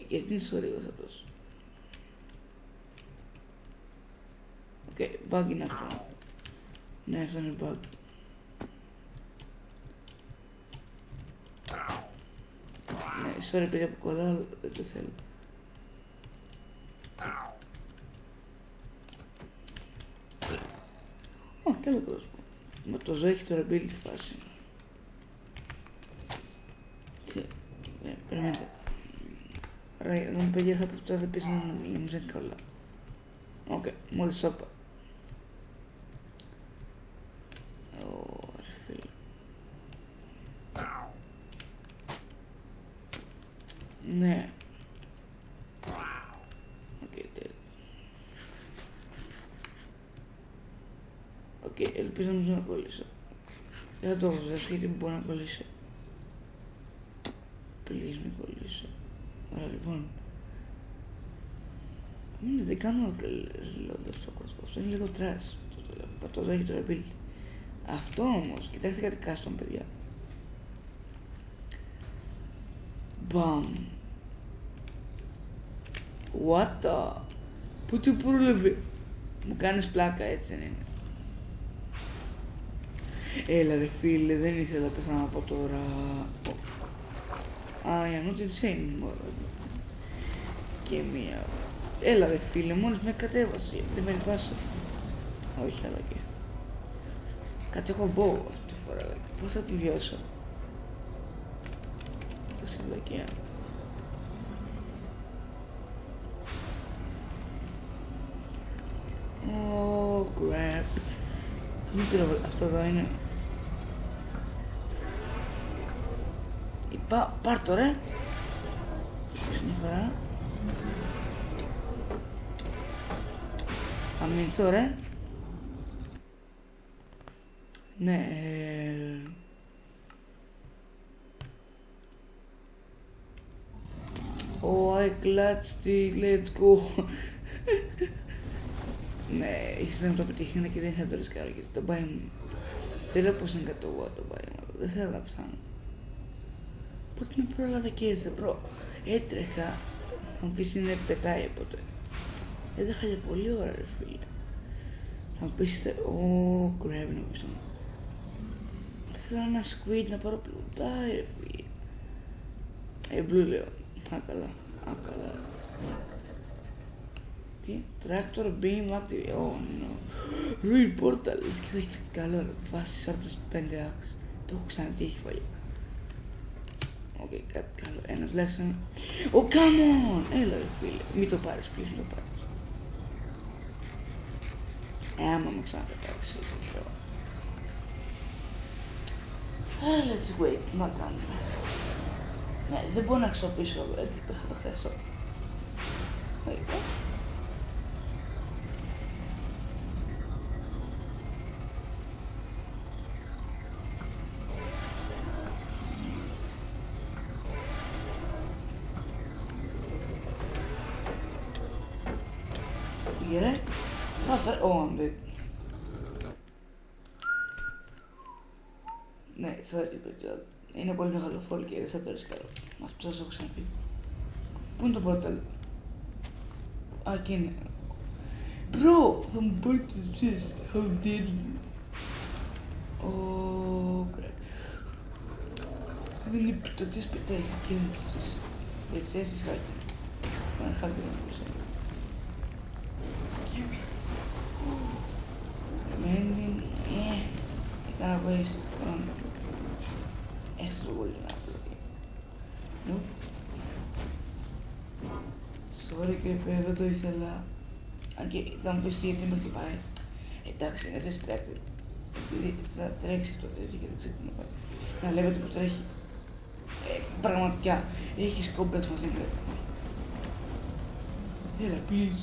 Speaker 1: γιατί είναι σωρίγος αυτός. Bug είναι αυτό. Ναι, αυτό είναι bug. Ναι, sorry παιδιά που κολλάω, αλλά δεν το θέλω. Κι άλλο κόσμο. Με το ζώο έχει τώρα build φάση. Περιμένετε. Ωραία, να μου παιδιά θα πω τώρα πίσω να μου ζέει καλά. Μόλις το είπα. Ωραία φίλε. Ναι. Ελπίζω να κολλήσω. Δεν θα το έχω ζήσει γιατί μπορώ να κολλήσω. Please μην κολλήσω. Άρα λοιπόν. Δεν κάνω reload στο κόσμο. Αυτό είναι λίγο trash. Το έχει το rebuild. Αυτό όμως, κοιτάξτε κάτι custom παιδιά. Μπαμ. What the. Πού του πρόλαβε. Μου κάνεις πλάκα, έτσι δεν είναι. Έλα ρε φίλε, δεν ήθελα να πεθάνω από τώρα. I'm not insane. Και μία. Έλα ρε φίλε, μόλις με κατέβασε, γιατί δεν με ρηπάσε. Όχι, αλλά και. Κάτσε, έχω μπω αυτή τη φορά. Πώς θα επιβιώσω. Τα συλλακία. Oh, crap. Αυτό εδώ είναι. Πάρ' το ρε. Μια φορά. Αμυνθώ ρε. Ναι. I clutched it, let's go. Ναι, ήθελα να το πετύχαινα και δεν ήθελα να το ρισκάρω γιατί το πάει μου. Θέλω πως είναι 100 watt το πάει μου, δεν θέλω να πεθάνω. Πότε με πρόλαβε και ήρθε, μπρο. Έτρεχα, θα μου πεις είναι πετάει ποτέ. Έτρεχα για πολύ ώρα ρε φίλε. Θα μου πεις, κρέβει να πεις. Θέλω ένα squid να πάρω πλουτάρι ρε φίλε. Blue λέω, άκαλα. Tractor beam active. Oh no. Ruin portal. Και θα έχει κάτι καλό ρε. Βάση 45 axe. Το έχω ξανατύχει παλιά. Κάτι καλό. Ένας λέξαν. Come on! Έλα ρε φίλε. Μην το πάρεις, please, μην το πάρεις. Άμα με ξαναπετάξει. Let's wait. Τι να κάνουμε. Ναι, δεν μπορώ να αξιοποιήσω εκεί. Θα το χρειαστώ. Πήγε ρε. Ναι, sorry παιδιά. Είναι πολύ μεγάλο fall και δεν θα το ρισκάρω. Αυτό σας έχω ξαναπεί. Πού είναι το portal? Εκεί είναι. Bro, θα μου πάει το chest. How dare you. Crap. Δεν είναι το chest πετάει. Εκεί είναι το chest. Για chest is hacking. Ένα hacker να πεις. Mending. Έκανα waste χρόνο. Έστω το πολύ να απλώ. Sorry κρυπέ, δεν το ήθελα. Αν και θα μου πεις γιατί με χτυπάει. Εντάξει, είναι distracted. Επειδή θα τρέξει το τέτοιο και δεν ξέρω τι να πάει. Να λέτε πως τρέχει. Πραγματικά, έχεις κόμπλεξ μας δεν πρέπει. Έλα, please.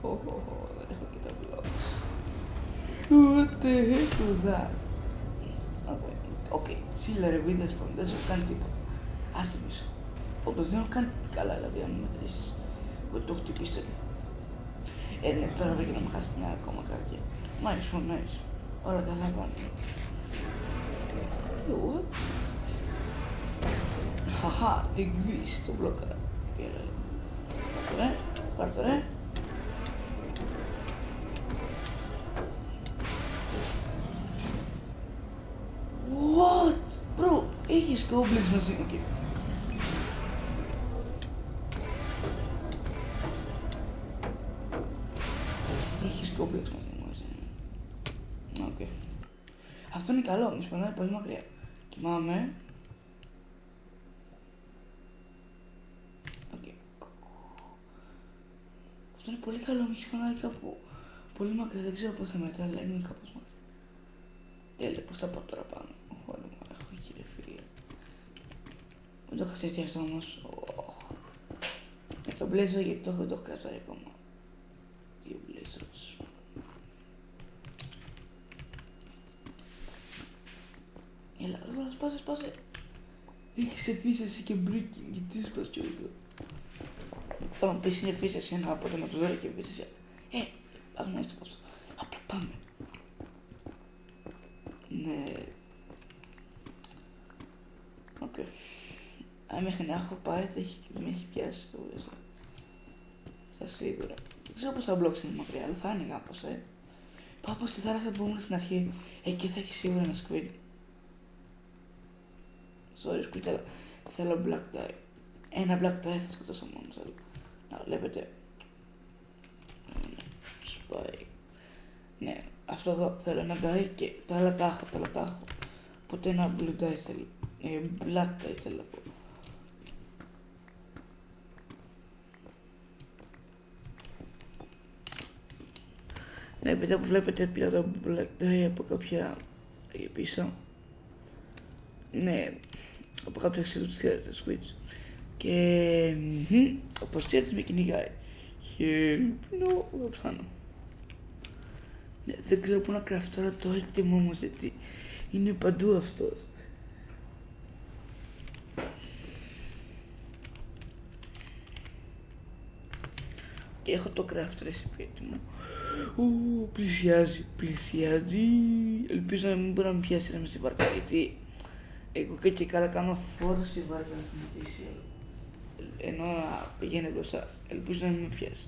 Speaker 1: Δεν έχω και τα blocks. What the heck was that? Οκ, τσίλα ρε Βίδεστον, δεν σου κάνει τίποτα. Άσε μισό. Όντως δεν έχω κάνει καλά, δηλαδή, αν μετρήσεις. Εγώ το έχω χτυπήσει στο κεφάλι. Ναι, τώρα βρήκε να με χάσει μια ακόμα καρδιά. Nice, nice. Όλα καλά πάνε. What? Χαχά, την κβίση, το μπλόκαρα. Πάρ' το ρε. What? Bro, έχεις κόμπλεξ μαζί μου, κύριε. Έχεις κόμπλεξ μαζί μου, έτσι. Οκ. Αυτό είναι καλό, με σπανάει πολύ μακριά. Κοιμάμαι. Οκ. Αυτό είναι πολύ καλό, με έχει φανάρει κάπου πολύ μακριά, δεν ξέρω πώς θα μετά, αλλά είναι κάπως μακριά. Τέλεια, πώς θα πάω τώρα πάνω. Έχω κύριε φίλε. Δεν το είχα σκεφτεί αυτό όμως. Με το blazer γιατί δεν το έχω κατάρει ακόμα. Δύο blazers. Έλα, τώρα σπάσε. Έχεις εφήσεση και breaking, γιατί σπάς κι όλο. Τώρα μου πεις είναι εφήσεση ένα από το με το ζόρι και εφήσεση. Αγνώστε αυτό. Απλά πάμε. Ναι. Οκ. Αν μέχρι να έχω πάρει, με έχει πιάσει το blazer. Σας σίγουρα. Δεν ξέρω πώς θα μπλόξει είναι μακριά, αλλά θα είναι κάπως, Πάω από στη θάλασσα που ήμουν στην αρχή. Εκεί θα έχει σίγουρα ένα squid. Sorry, squid, αλλά θέλω black tie. Ένα black tie θα σκοτώσω μόνο, θέλω. Να βλέπετε. Σπάει. Ναι, αυτό εδώ θέλω ένα tie και τα άλλα τα έχω. Οπότε ένα blue tie θέλω. Black tie θέλω να πω. Ναι, επειδή που βλέπετε πήρα το black tie από κάποια πίσω. Ναι, από κάποια αξία τους ξέρετε, Switch. Και όπως ξέρετε με κυνηγάει. Help, εδώ ψάνω. Ναι, δεν ξέρω πού να κραφτάρω το έτοιμο όμως, γιατί είναι παντού αυτός. Και έχω το craft recipe έτοιμο. Πλησιάζει. Ελπίζω να μην μπορεί να με πιάσει να είμαι στη βάρκα, γιατί εγώ και καλά κάνω φόρο στη βάρκα να σταματήσει. Ενώ πηγαίνει μπροστά. Ελπίζω να μην με πιάσει.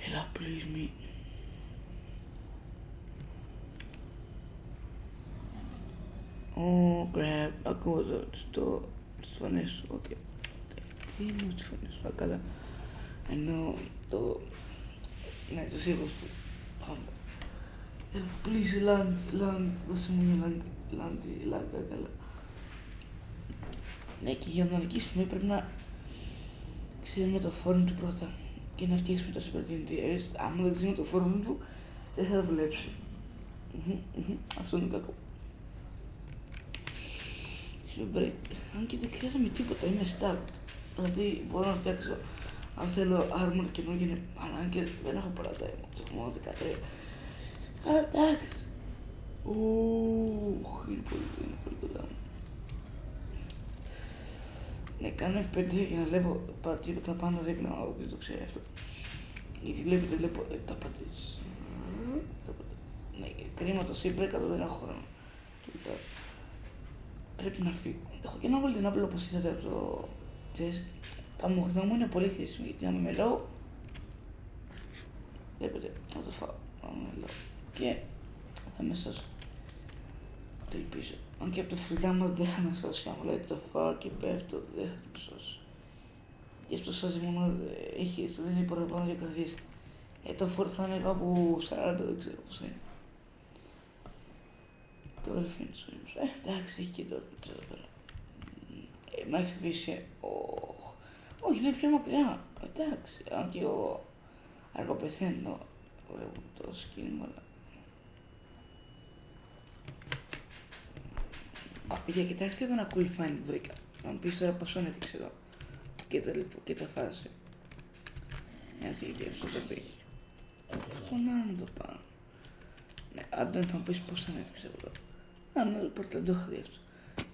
Speaker 1: Έλα, please me. Crap, ακούω εδώ τις φωνές σου, οκ. Τι είναι τις φωνές σου, καλά. Ενώ ναι, το ήχος του. Πάμε. Please land, δώσε μου μια land, καλά. Ναι, και για να νικήσουμε πρέπει να ξέρουμε το φόρμα του πρώτα και να φτιάξουμε το super TNT. Άμα δεν ξέρουμε το φόρμα του, δεν θα δουλέψει. Αυτό είναι κακό. Αν και δεν χρειάζομαι τίποτα, είμαι stacked. Δηλαδή μπορώ να φτιάξω, αν θέλω armor καινούργιο είναι ανάγκη, δεν έχω πολλά diamonds, έχω μόνο 13. Αλλά εντάξει. Είναι πολύ κοντά μου. Ναι, κάνω F5 για να βλέπω τα πάντα δίπλα, δεν το ξέρει αυτό. Γιατί βλέπω τα πάντα έτσι. Ναι, κρίμα το Super 100 δεν έχω χρόνο. Πρέπει να φύγω. Έχω και ένα golden apple όπως είδατε από το chest. Τα μοχθά μου είναι πολύ χρήσιμη γιατί άμα με low, βλέπετε, θα το φάω, άμα με low και θα με σώσω. Το ελπίζω. Αν και από το φρυγάμα δεν θα με σώσει, άμα δηλαδή το φάω και πέφτω, δεν θα με σώσει. Και αυτό σώσει μόνο, δεν είναι παραπάνω για καρδιές. Το φόρ θα είναι κάπου 40, δεν ξέρω πώς είναι. Τώρα φαίνεται στο ίμους. Εντάξει, έχει και τώρα εδώ πέρα. Μ' έχει αφήσει. Όχι, είναι πιο μακριά. Εντάξει, αν και εγώ αργοπεθαίνω, βλέπω το σκήνημα, αλλά... Για κοιτάξτε λίγο ένα cool find που βρήκα. Να μου πεις τώρα πόσο έδειξε εδώ. Και τα φάση. Γιατί αυτό το πήγε. Στον άλλο το πάνω. Αν θα μου πεις πώς ανέβηκες από εδώ. Αν πρώτα δεν το είχα δει αυτό.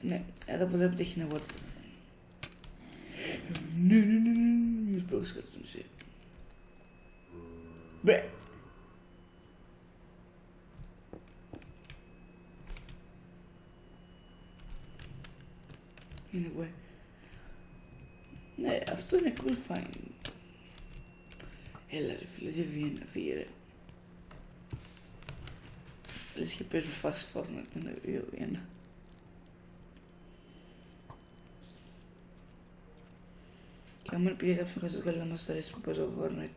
Speaker 1: Ναι, εδώ που βλέπετε έχει νεβότητα. Ναι, μη σπρώξεις κάτω στο νησί. Μπρε. Anyway. Ναι, αυτό είναι cool fine. Έλα ρε φίλε, δεν βγαίνει να φύγει ρε. Λες και παίζουν φάση Fortnite με ένα 2-1. Και άμα πήγε κάποιος να κάτσει να μας αρέσει που παίζω Fortnite,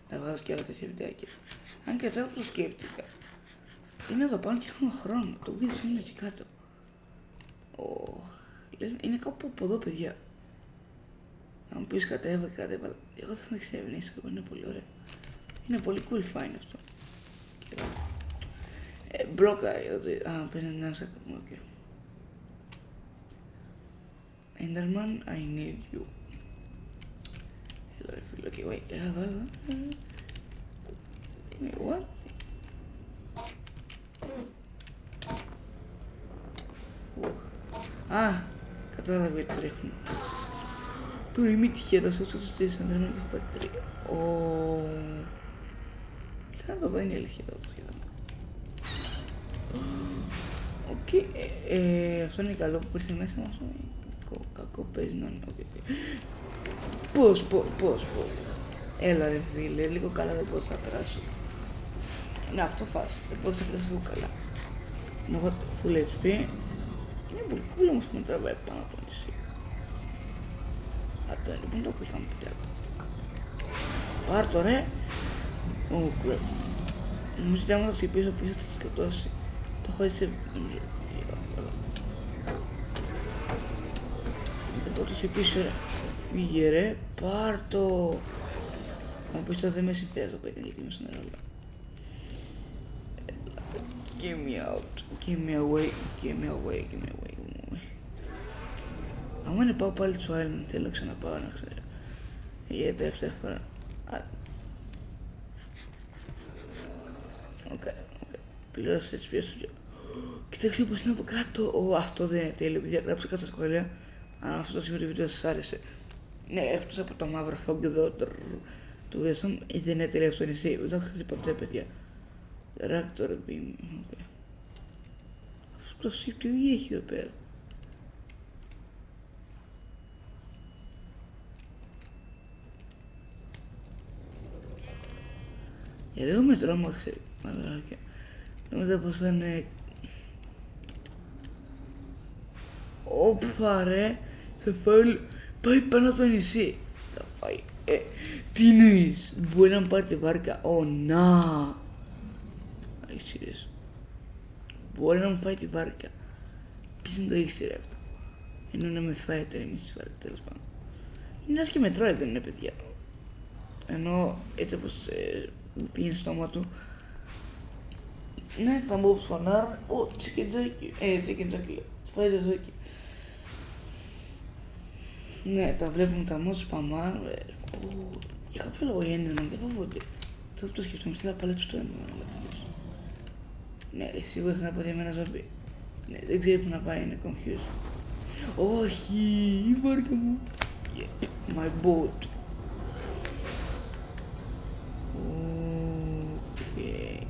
Speaker 1: να βάζω και άλλα τέτοια βιντεάκια. Αν και τώρα που το σκέφτηκα, είναι εδώ πάνω και έχουμε χρόνο, το βίντεο είναι εκεί κάτω. Είναι κάπου από εδώ παιδιά. Αν πεις κατέβα, εγώ θα με ξευνήσω, είναι πολύ ωραίο. Είναι πολύ cool fine αυτό. Μπλόκα, παίρνει ένα σακμό, οκ. Enderman, I need you. Έλα ρε φίλο, οκ, wait, έλα εδώ, Wait, what? Κατάλαβα γιατί τρέχουν. Τώρα είμαι τυχερός όσο τους τρεις Enderman και έχω πάρει 3. Θα το δω, είναι η αλήθεια εδώ σχεδόν. Οκ, αυτό είναι καλό που ήρθε μέσα μας. Κακό παίζει να είναι. Πώς. Έλα ρε φίλε, λίγο καλά δεν μπορούσα να περάσω. Ναι, αυτό φάση, δεν μπορούσα να περάσω λίγο καλά. Να έχω full HP. Είναι πολύ cool όμως που με τραβάει πάνω από το νησί. Τώρα λοιπόν το ακούσαμε πια. Πάρ' το ρε. Crap. Νομίζω ότι άμα το χτυπήσω πίσω θα τη σκοτώσει. Το έχω έτσι... Δεν μπορώ το χτυπήσω ρε. Φύγε ρε, πάρ' το. Αν πεις το δεν με συμφέρει το παιδί γιατί είμαι στο νερό. Give me out, give me away. Άμα είναι πάω πάλι στο Island, θέλω να ξαναπάω να ξέρω. Για τελευταία φορά. Οκ. Πλήρωσα έτσι πια στο... Κοιτάξτε πως είναι από κάτω. Αυτό δεν είναι τέλειο, παιδιά. Γράψτε κάτω στα σχόλια αν αυτό το σημείο του βίντεο σας άρεσε. Ναι, εκτός από το μαύρο φόγκ εδώ του Δέσον, δεν είναι τέλειο αυτό νησί. Δεν το έχω χτυπήσει ποτέ, παιδιά. Reactor beam. Αυτό το CPU έχει εδώ πέρα. Εγώ με τρόμαξε, μαλάκια. Νομίζω πως θα είναι... Όπα ρε, θα φάει... Πάει πάνω από το νησί. Θα φάει... Τι εννοείς, μπορεί να μου πάρει τη βάρκα. Να. Serious. Μπορεί να μου φάει τη βάρκα. Ποιος δεν το ήξερε αυτό. Ενώ να με φάει τώρα εμείς τη βάρκα, τέλος πάντων. Είναι ένας και μετράει, δεν είναι παιδιά. Ενώ έτσι όπως πήγαινε στο στόμα του. Ναι, θα μου φανάρουν. Τσικεντζάκι. Τσικεντζάκι. Σπάει το ζάκι. Ναι, τα βλέπουν τα μόντς σπαμά. Για κάποιο λόγο οι Enderman δεν φοβούνται. Τώρα που το σκεφτόμαστε θα παλέψω το Enderman. Ναι, σίγουρα θα πω για μένα ζόμπι. Ναι, δεν ξέρει που να πάει, είναι confused. Όχι, η βάρκα μου. Yeah, my boat. Okay.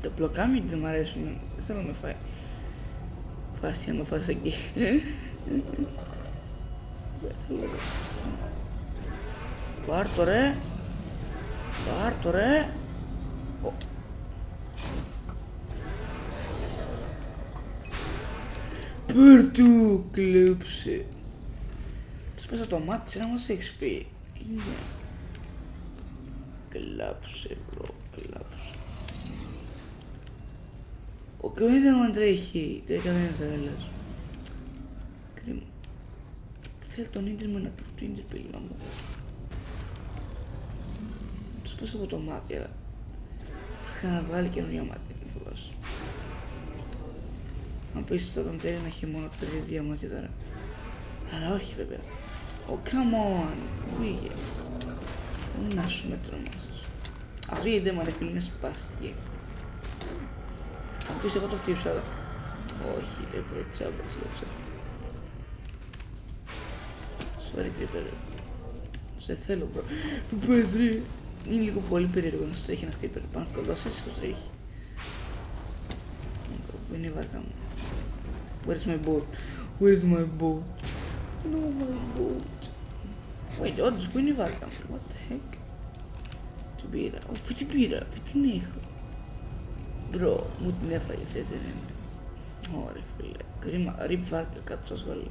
Speaker 1: Το πλοκάμι δεν μ' αρέσουν, δεν θέλω να με φάει. Φάση, άμα φας εκεί. Δεν θέλω. Πάρ' το ρε. Πάρ' το ρε. Πάρ' του, κλέψε. Του σπάσα το μάτι, να μας έχεις πει. Είναι. Κλάψε, μπρο, κλάψε. Ο Enderman τρέχει, δεν έκανε θέλας. Κρίμα. Θέλω τον Enderman να πει το Enderman πήλμα μου. Του σπάσα από το μάτι, αλλά θα ξαναβάλει καινούργια μάτια, δεν φοβάσαι. Αν πεις θα τον τέλει να έχει μόνο 3 μάτια τώρα. Αλλά όχι βέβαια. Come on, φύγε. Να σου με τρομάσεις. Αυτή η ιδέα μου ρε φίλε είναι σπαστική. Αν πεις εγώ το χτύψα, αλλά... Όχι, έπρεπε τσάμπα, τσάμπα. Sorry, Creeper. Σε θέλω, bro. Του πες, ρε. Είναι λίγο πολύ περίεργο να σου τρέχει ένας Creeper πάνω στο κοντά σου τρέχει. Πού είναι η βάρκα μου? Where's my boat? Where's my boat? No, my boat. Wait, όντως, πού είναι η βάρκα μου? What the heck? Την πήρα. Πού την πήρα? Πού την έχω? Bro, μου την έφαγες, έτσι δεν είναι? Ωραία φίλε. Κρίμα, rip βάρκα κάτω στο σχολείο.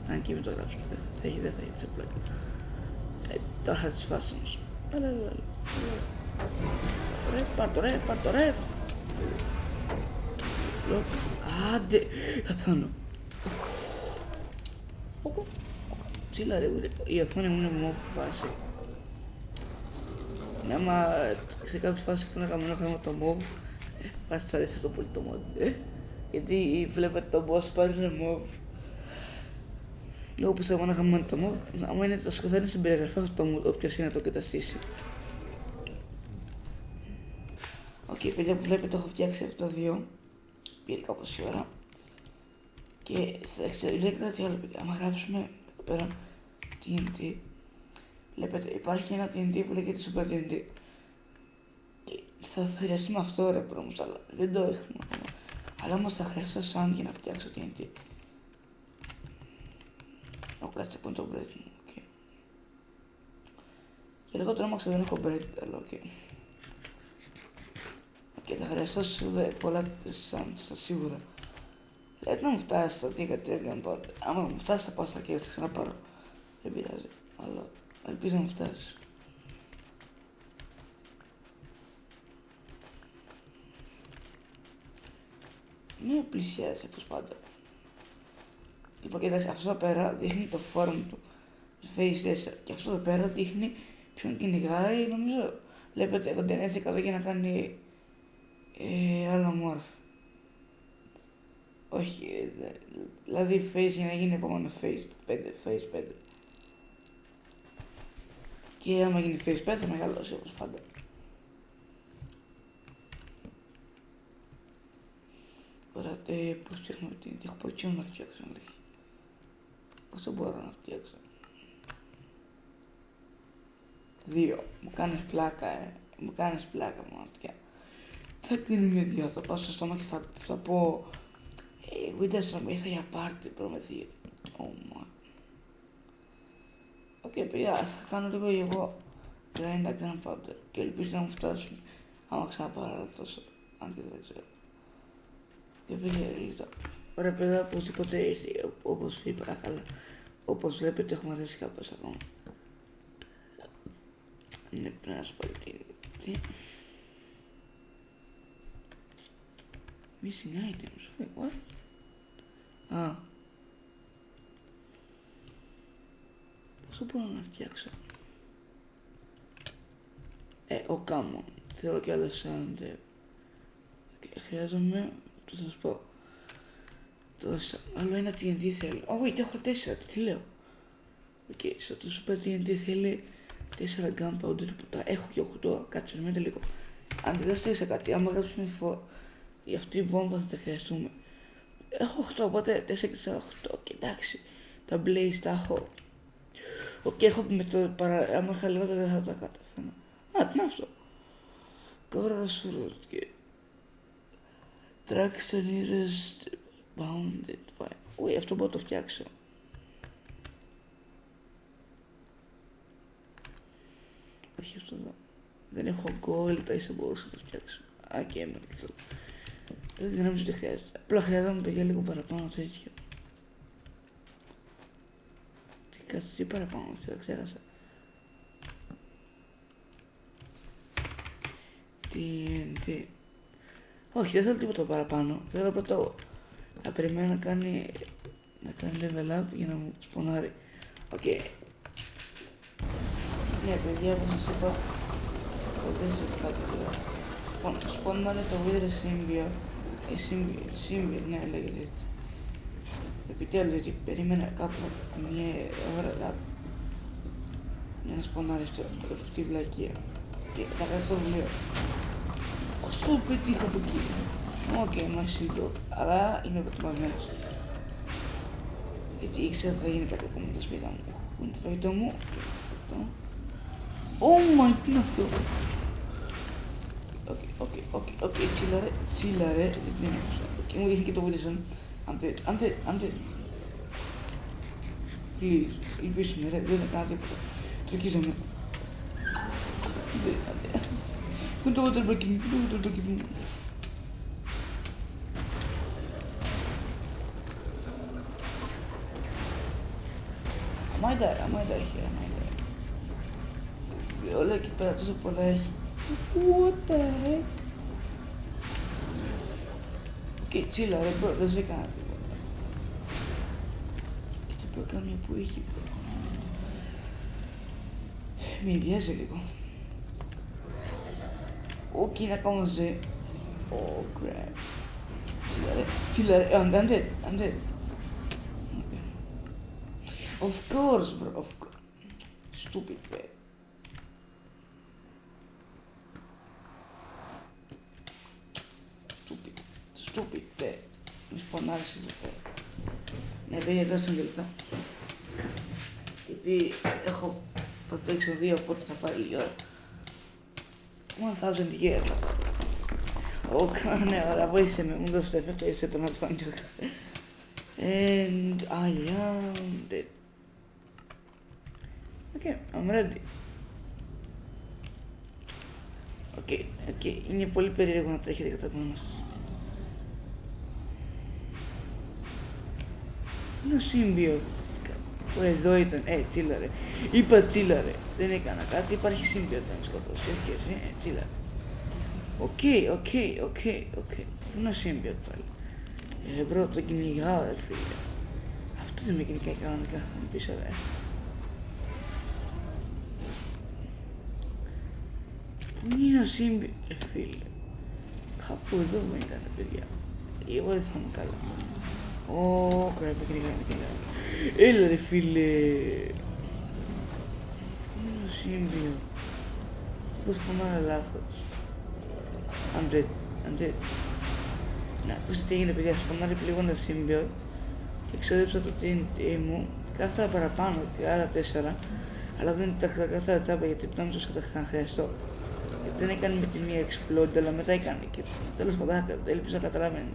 Speaker 1: Αν και μην το γράψω, δεν θα έχει σε πλάκα. Τώρα θα τις φάσεις όμως. Ρε, πάρ' το ρε. Άντε, θα πεθάνω. Τσίλα ρε, η οθόνη μου είναι μόνο που βάζει. Άμα σε κάποιες φάσεις έχω ένα καμμένο θέμα το MOV, μας της αρέσει το πολύ το mod. Γιατί βλέπετε το boss πάρει ένα MOV. Λόγω που θα να χαμώνει το MOV, άμα είναι το σκοτάδι στην περιγραφή αυτό το MOV, όποιος είναι να το καταστήσει. Οκ, παιδιά που βλέπετε έχω φτιάξει αυτό το 2. Πήρε κάπως η ώρα. Και θα ξέρετε κάτι άλλο παιδιά, άμα γράψουμε εδώ πέρα TNT, βλέπετε υπάρχει ένα TNT που λέγεται Super TNT. Και θα χρειαστούμε αυτό ρε όμως, αλλά δεν το έχουμε ακόμα. Αλλά όμως θα χρειαστώ σαν για να φτιάξω TNT. Κάτσε που είναι το bread μου, okay. Και λίγο τρόμαξα δεν έχω bread, αλλά οκ. Θα χρειαστώ πολλά σαν στα σίγουρα. Δηλαδή να μου φτάσει στα 10 πάντα. Άμα μου φτάσει θα πάω στα και θα ξαναπάρω. Δεν πειράζει, αλλά ελπίζω να μου φτάσει. Ναι, πλησιάζει όπως πάντα. Λοιπόν, κοίταξε, αυτό εδώ πέρα δείχνει το forum του Phase 4 και αυτό εδώ πέρα δείχνει ποιον κυνηγάει, νομίζω. Βλέπετε, έχω την έτσι κάτω για να κάνει άλλο morph. Όχι, δηλαδή Phase για να γίνει επόμενο Phase 5. Και άμα γίνει Phase 5 θα μεγαλώσει όπως πάντα. Τώρα, πώς φτιάχνουμε την... Έχω πολύ καιρό να φτιάξω, αλήθεια. Πώς το μπορώ να φτιάξω? 2. Μου κάνεις πλάκα, Μου κάνεις πλάκα, μάτια. Τι θα κάνει με 2? Θα πάω στο στόμα και θα πω... Winterstrom ήρθα για πάρτι, προ με 2. Oh man. Οκ, παιδιά, θα κάνω λίγο εγώ grind gunpowder και ελπίζω να μου φτάσουν. Άμα ξαναπάρω τόσο, αν και δεν ξέρω. Και παιδιά, λίτα. Ωραία παιδιά, οπωσδήποτε ήρθε, όπως είπα, αλλά όπως βλέπετε έχω μαζέψει κάπως ακόμα. Ναι, πρέπει να σου πω τι. Missing items, wait, what? Πόσο μπορώ να φτιάξω? Κάμον. Θέλω κι άλλο σαν χρειάζομαι, θα σας πω. Άλλο ένα TNT θέλω. Wait, έχω 4, τι λέω? Οκ, στο το Super TNT θέλει 4 gunpowder που τα έχω και 8. Κάτσε, περιμένετε λίγο. Αν δεν σε κάτι, άμα γράψουμε για αυτή η βόμβα θα τα χρειαστούμε. Έχω 8, οπότε 4 και 8, και εντάξει. Τα blaze τα έχω. Οκ, έχω με το άμα είχα λιγότερο δεν θα τα καταφέρω. Τι είναι αυτό? Κόρα σου και... Tracks the nearest bounded by... αυτό μπορώ να το φτιάξω. Όχι αυτό εδώ. Δεν έχω gold, ίσα μπορούσα να το φτιάξω. Και έμενε αυτό. Δεν νομίζω ότι χρειάζεται. Απλά χρειάζομαι παιδιά λίγο παραπάνω τέτοιο. Τι παραπάνω αυτό, ξέχασα. Τι. Όχι, δεν θέλω τίποτα παραπάνω. Θέλω πρώτα να περιμένω να κάνει level up για να μου σπονάρει. Οκ. Ναι, παιδιά, όπως σας είπα, δεν σας είπα κάτι τώρα. Λοιπόν, σπονάρει το Wither Symbiote. Symbiote, ναι, λέγεται έτσι. Επιτέλους, γιατί περίμενα κάπου μια ώρα για να σπονάρει αυτή η βλακεία. Και θα κάνω το βιβλίο. Πώς το πετύχω από εκεί. Οκ, μας είδω, αλλά είμαι προετοιμασμένος. Γιατί ήξερα ότι θα γίνει κάτι ακόμα με το σπίτι μου. Πού είναι το φαγητό μου. Oh my, τι είναι αυτό. Οκ, τσίλαρε, δεν είναι αυτό. Και μου δείχνει και το Wilson. Αν δεν. Please, ελπίσουμε ρε, δεν έκανα τίποτα. Τρικίζαμε. Πού είναι το waterbucket μου. I might die here. Όλα εκεί πέρα τόσο πολλά έχει. What the heck. Οκ, τσίλα ρε bro, δεν σου έκανα τίποτα. Και την προκάμια που έχει bro. Με ιδιάζει λίγο. Οκ, είναι ακόμα ζωή. Oh crap. Τσίλα ρε, I'm dead. Of course, bro, of course. Stupid pet. Stupid pet. Μη σπονάρισες το pet. Ναι, παιδιά, δώστε μου λεπτά. Γιατί έχω πατρέξει 2, οπότε θα πάρει λίγη ώρα. 1000 years. Ναι, ωραία, βοήθησε με, μου δώσε το εφέκτο, είσαι το να πεθάνει. And I am dead. Okay, I'm ready. Okay, είναι πολύ περίεργο να τρέχετε κατά πάνω σας. Είναι ο Σύμπιο. Εδώ ήταν, τσίλαρε. Είπα τσίλαρε. Δεν έκανα κάτι, υπάρχει Σύμπιο όταν σκοτώσει. Όχι εσύ, τσίλαρε. Οκ. Πού είναι ο Σύμπιο πάλι. Μπρο, το κυνηγάω ρε φίλε. Αυτό δεν με κυνηγάει κανονικά, θα μου πεις ρε. Πού είναι ο Σύμπιο, φίλε. Κάπου εδώ μου ήταν, παιδιά. Εγώ δεν θυμάμαι καλά. Ω, κρέπε, κυνηγάει. Έλα ρε φίλε. Πού είναι ο Σύμπιο. Πώς πονάνε λάθος. I'm dead. Να, ακούστε τι έγινε παιδιά, σπονάρει πλήγωνα Σύμπιο και ξόδεψα το TNT μου, κάσταρα παραπάνω και άλλα 4, αλλά δεν τα κάσταρα τσάπα γιατί πτώμησα θα χρειαστώ. Γιατί δεν έκανε με τη μία explode, αλλά μετά έκανε και τέλος πάντων έλπιζα να καταλαβαίνει.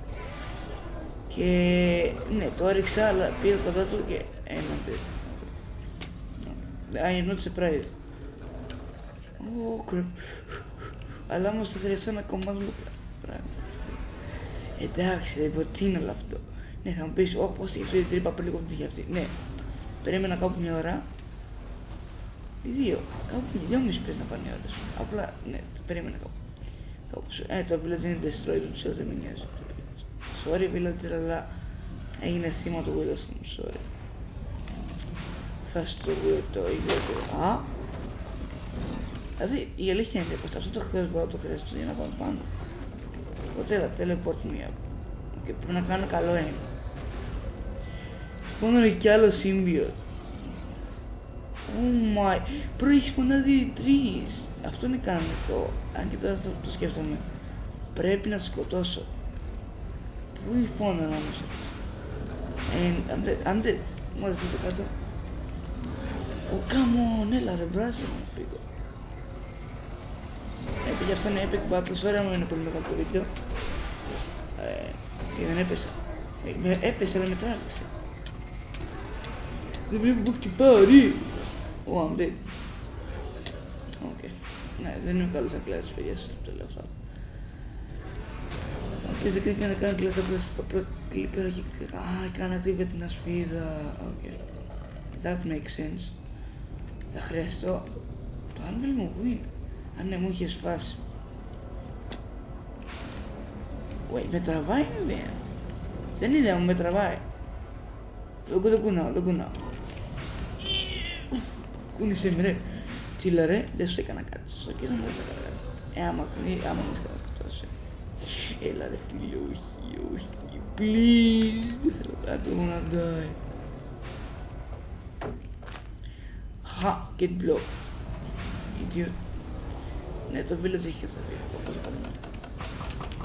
Speaker 1: Και ναι, το έριξα, αλλά πήρα κοντά του και έμαθα. I am not surprised. Oh crap. Αλλά όμως θα χρειαστώ ένα κομμάτι πράγμα. Εντάξει, λοιπόν, τι είναι όλο αυτό. Ναι, θα μου πεις, πώς είχε την τρύπα πριν λίγο που είχε αυτή. Ναι, περίμενα κάπου μια ώρα. Ή 2, κάπου 2,5 πρέπει να πάνε οι ώρες. Απλά, ναι, το περίμενα κάπου. Το village είναι destroyed, τους δεν με νοιάζει. Sorry, villager, αλλά έγινε θύμα του Wilson μου, sorry. Φας το ίδιο. Α! Δηλαδή, η αλήθεια είναι πως αυτό το χρειάζεται, το χρειάζεται για να πάμε πάνω. Οπότε θα teleport μία. Και πρέπει να κάνω καλό aim. Μόνο είναι κι άλλο Σύμπιο. Oh my. Προ έχεις μονάδι 3. Αυτό είναι κανονικό. Αν και τώρα το σκέφτομαι. Πρέπει να το σκοτώσω. Πού έχεις πόνο όμως. Αν δεν μου αρέσει το κάτω. Come on, έλα ρε μπράσε να φύγω. Επειδή αυτό είναι epic battle, sorry άμα είναι πολύ μεγάλο το βίντεο. Και δεν έπεσα. Έπεσα αλλά με τράβηξε. Δεν βλέπω που έχει πάρει. I'm dead. Οκ. Ναι, δεν είμαι καλός να κλάσεις παιδιά σας το λέω αυτό. Θα πεις δεν κάνει να κάνει κλάσεις απλά κλικάρω και έκανα activate την ασπίδα. Οκ. That makes sense. Θα χρειαστώ. Το anvil μου που είναι. Αν ναι, μου είχε σπάσει. Wait, με τραβάει είναι ιδέα. Δεν είναι ιδέα μου, με τραβάει. Δεν κουνάω. Κούνησε με ρε. Τσίλα ρε, δεν σου έκανα κάτι. Στο κύριο μου δεν έκανα κάτι. Άμα μου έκανα αυτό. Έλα ρε φίλε, όχι. Please. Δεν θέλω κάτι μου να die. Χα, get blocked. Idiot. Ναι, το village έχει και τα δύο.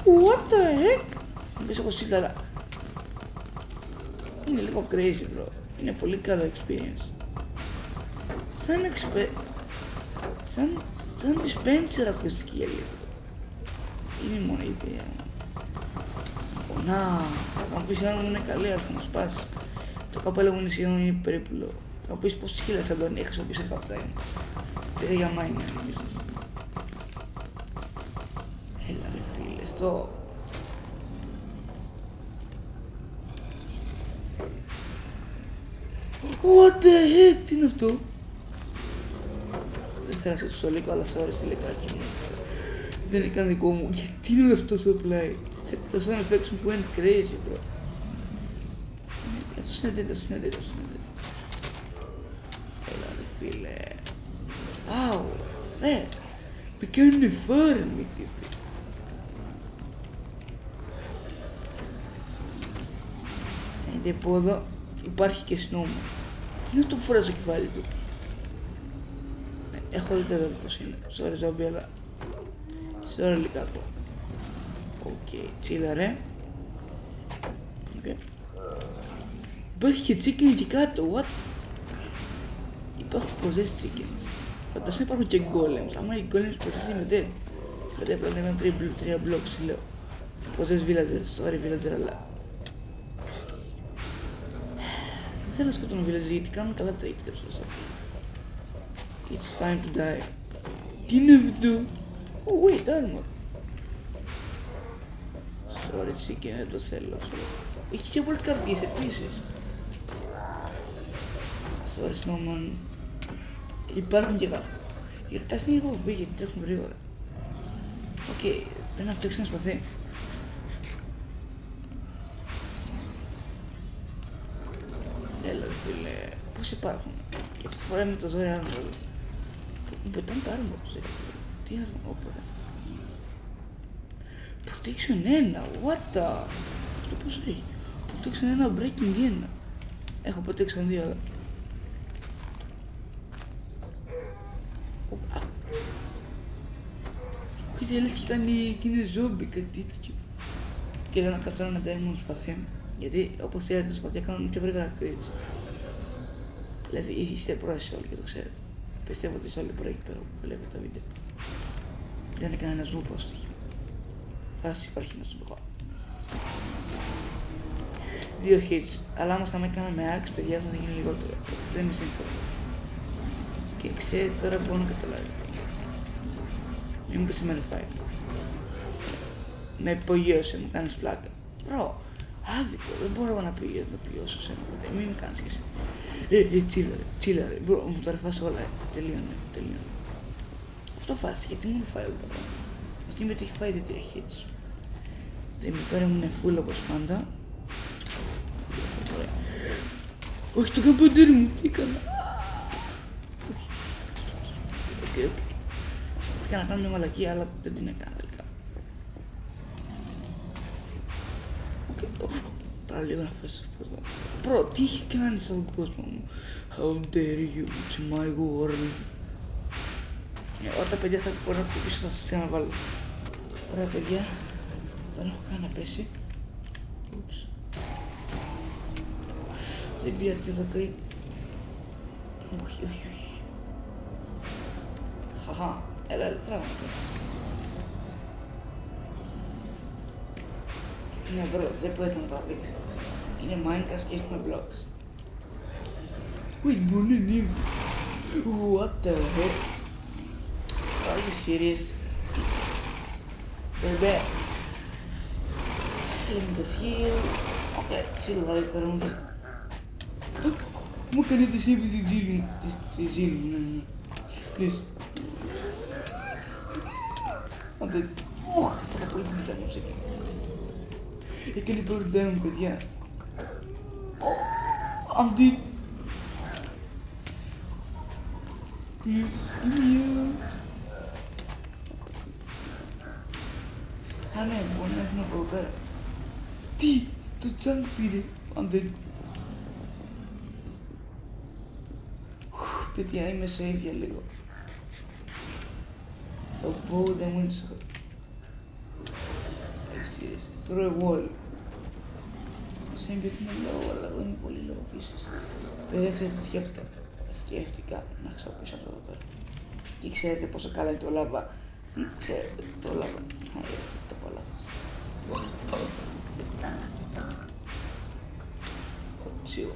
Speaker 1: What the heck? Μπες έχω σύντα, αλλά είναι λίγο crazy, bro. Είναι πολύ καλό experience. Σαν dispenser ακουστική για λίγο. Είναι μόνο η ιδέα μου. Να, θα μου πεις αν μου είναι καλή, ας μου σπάσει. Το καπέλο μου είναι σχεδόν είναι περίπουλο. Θα μου πεις πόσες χίλιες Αντώνη έχεις οπίσει από αυτά είναι. Πήρε για μάινια, νομίζω. Έλα ρε φίλε, στο... What the heck, τι είναι αυτό? Δεν θέλω να σε τσολίκω, αλλά σε ώρες τηλεκάκι μου. Δεν είναι καν δικό μου. Γιατί είναι αυτό στο πλάι? Το sound effects μου που είναι crazy, bro. Αυτός είναι τέτοιος, είναι τέτοιος. Έλα ρε φίλε. Άου, ρε. Με κάνουνε φάρμι, τύποι. Και από εδώ υπάρχει και snowman. Είναι αυτό που φοράει στο κεφάλι του. Έχω δει τώρα πως είναι. Sorry zombie, αλλά... Sorry λικάκο. Οκ, τσίλα ρε. Υπάρχει και chicken εκεί κάτω, what? Υπάρχουν possessed chicken. Φαντάζομαι υπάρχουν και golems. Άμα οι golems possessed είμαι dead. Δηλαδή απλά να είμαι τρία blocks, λέω. Possessed villagers, sorry villager, αλλά... Δεν θέλω να σκοτώνω villagers γιατί κάνουν καλά trade σωστά. It's time to die. Τι είναι αυτό? Oh wait, armor. Sorry chicken, δεν το θέλω. Έχει και πολλές καρδιές επίσης. Sorry snowman. Υπάρχουν και κάτω. Οι εκτάσεις είναι λίγο βίοι γιατί τρέχουν γρήγορα. Οκ, πρέπει να φτιάξει ένα σπαθί. Έλα φίλε, πώς υπάρχουν? Και αυτή τη φορά με το ζόρι άρμο. Μου πετάνε τα άρμο τους, τι άρμο, όποτε. Protection 1, what the... Αυτό πώς έχει? Protection 1, breaking 1. Έχω protection 2, αλλά... Όχι, λες και κάνει και είναι ζόμπι, κάτι τέτοιο. Και λέω να κατώ ένα diamond σπαθί. Γιατί όπως ξέρετε, τα σπαθιά κάνουν πιο γρήγορα crits. Δηλαδή είστε πρόεδροι όλοι και το ξέρετε. Πιστεύω ότι είστε όλοι πρόεδροι εκεί πέρα που βλέπετε το βίντεο. Δεν είναι κανένα ζουμ προς το στοιχείο. Φάση υπάρχει ένα ζουμ. 2 hits, αλλά άμα θα με έκανα με axe, παιδιά, θα γίνει λιγότερο. Δεν είμαι σύμφωνο. Και ξέρετε τώρα μπορώ να καταλάβει. Μην μου πεις με ρεφάει. Με υπογείωσε, μου κάνεις πλάκα. Μπρο, άδικο, δεν μπορώ να πληρώσω σένα ποτέ, μην με κάνεις και εσύ. Τσίλαρε, μπρο, μου τα ρεφάς όλα, τελείωνε. Αυτό φάση, γιατί μου φάει όλα τα πράγματα. Αυτή με το έχει φάει 2-3 hits. Το ημιτόρια μου είναι full όπως πάντα. Όχι, το καμπαντέρι μου, τι έκανα. Οκ. Είχα να κάνω μια μαλακία, αλλά δεν την έκανα τελικά. Οκ, τώρα λίγο να φέρω αυτό εδώ. Μπρο, τι έχει κάνει στον κόσμο μου? How dare you, it's my world. Όταν τα παιδιά θα μπορώ να πίσω θα σας ξαναβάλω. Ωραία παιδιά, τώρα έχω κάνει να πέσει. Ούψ. Δεν πήρα τη δακρύ. Όχι. Χαχα, έλα τράβα. Ναι μπρο, δεν μπορείς να τα δείξει. Είναι Minecraft και έχουμε blocks. Wait, μόνο είναι. What the heck? Are you serious? Bebe. Let me just heal. Okay, chill like τώρα μου. Μου έκανε τη σέβη τη ζήλη μου, ναι. Please. Άντε. Θα τα πολύ φωνητά μου σε εκεί. Έκανε πρώτη down, παιδιά. I'm dead. Α, ναι, μπορεί να έρθουν από εδώ πέρα. Τι, το τσάνκ πήρε. I'm dead. Παιδιά, είμαι safe για λίγο. Το bow δεν μου είναι τόσο. Throw a wall. Sempre είναι low, αλλά εγώ είμαι πολύ low επίσης. Παιδιά, ξέρετε τι σκέφτηκα. Σκέφτηκα να χρησιμοποιήσω αυτό εδώ πέρα. Και ξέρετε πόσο καλά είναι το λάβα. Ξέρετε το λάβα. Το πω λάθος. Chill.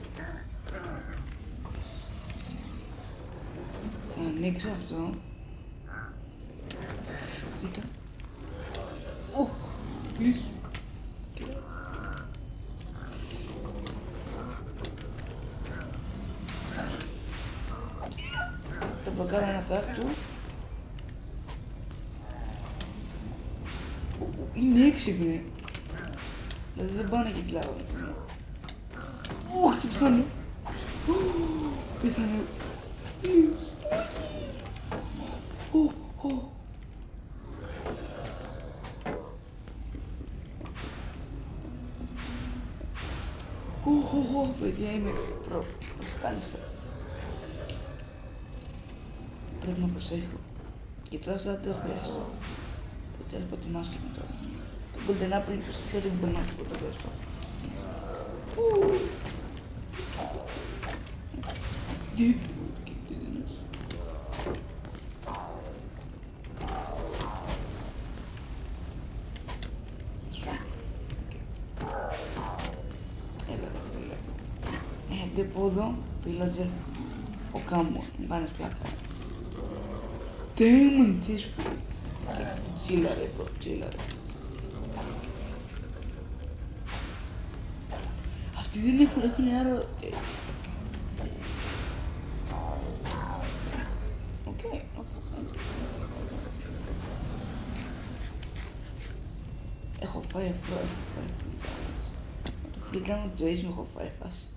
Speaker 1: Θα ανοίξω αυτό. Δείτε. Please. Το μπλοκάρω ένα αυτά του. Είναι έξυπνοι. Δηλαδή δεν πάνε και κλάβα με τη μία. Τι πεθάνω. Πεθάνω. Παιδιά είμαι προ. Κάνεις το. Πρέπει να προσέχω. Και τώρα δεν το χρειάζεται. Ποτέ ας πατημάσκω με τώρα. Το golden apple είναι πως ξέρω ότι μπορεί να πει ποτέ πες το. Κοίτινες. Έλα ρε φίλε. Έντε από εδώ, πίλατζερ. Ο Κάμον, μου κάνεις πλάκα. Damon Tisbury. Τσίλα ρε bro, τσίλα ρε. Αυτοί δεν έχουν άρο... Οκ. Έχω φάει αυτό, έχω φάει φλικάνος. Το φλικάνο του Ace μου έχω φάει φάση.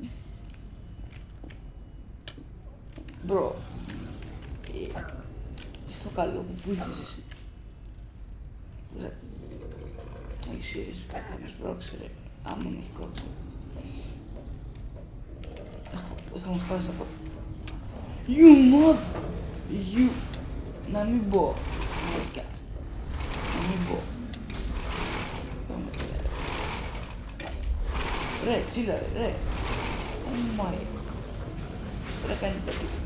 Speaker 1: Μπρο. Τι στο καλό μου, πού ήρθες εσύ. Όχι σύρις, θα με σπρώξει ρε. Άμα με σπρώξει. Θα μου σπάσει από... You mod! You... Να μην μπω. Να μην μπω. Ρε, τσίλα ρε. Oh my. Τώρα κάνει το κείμενο.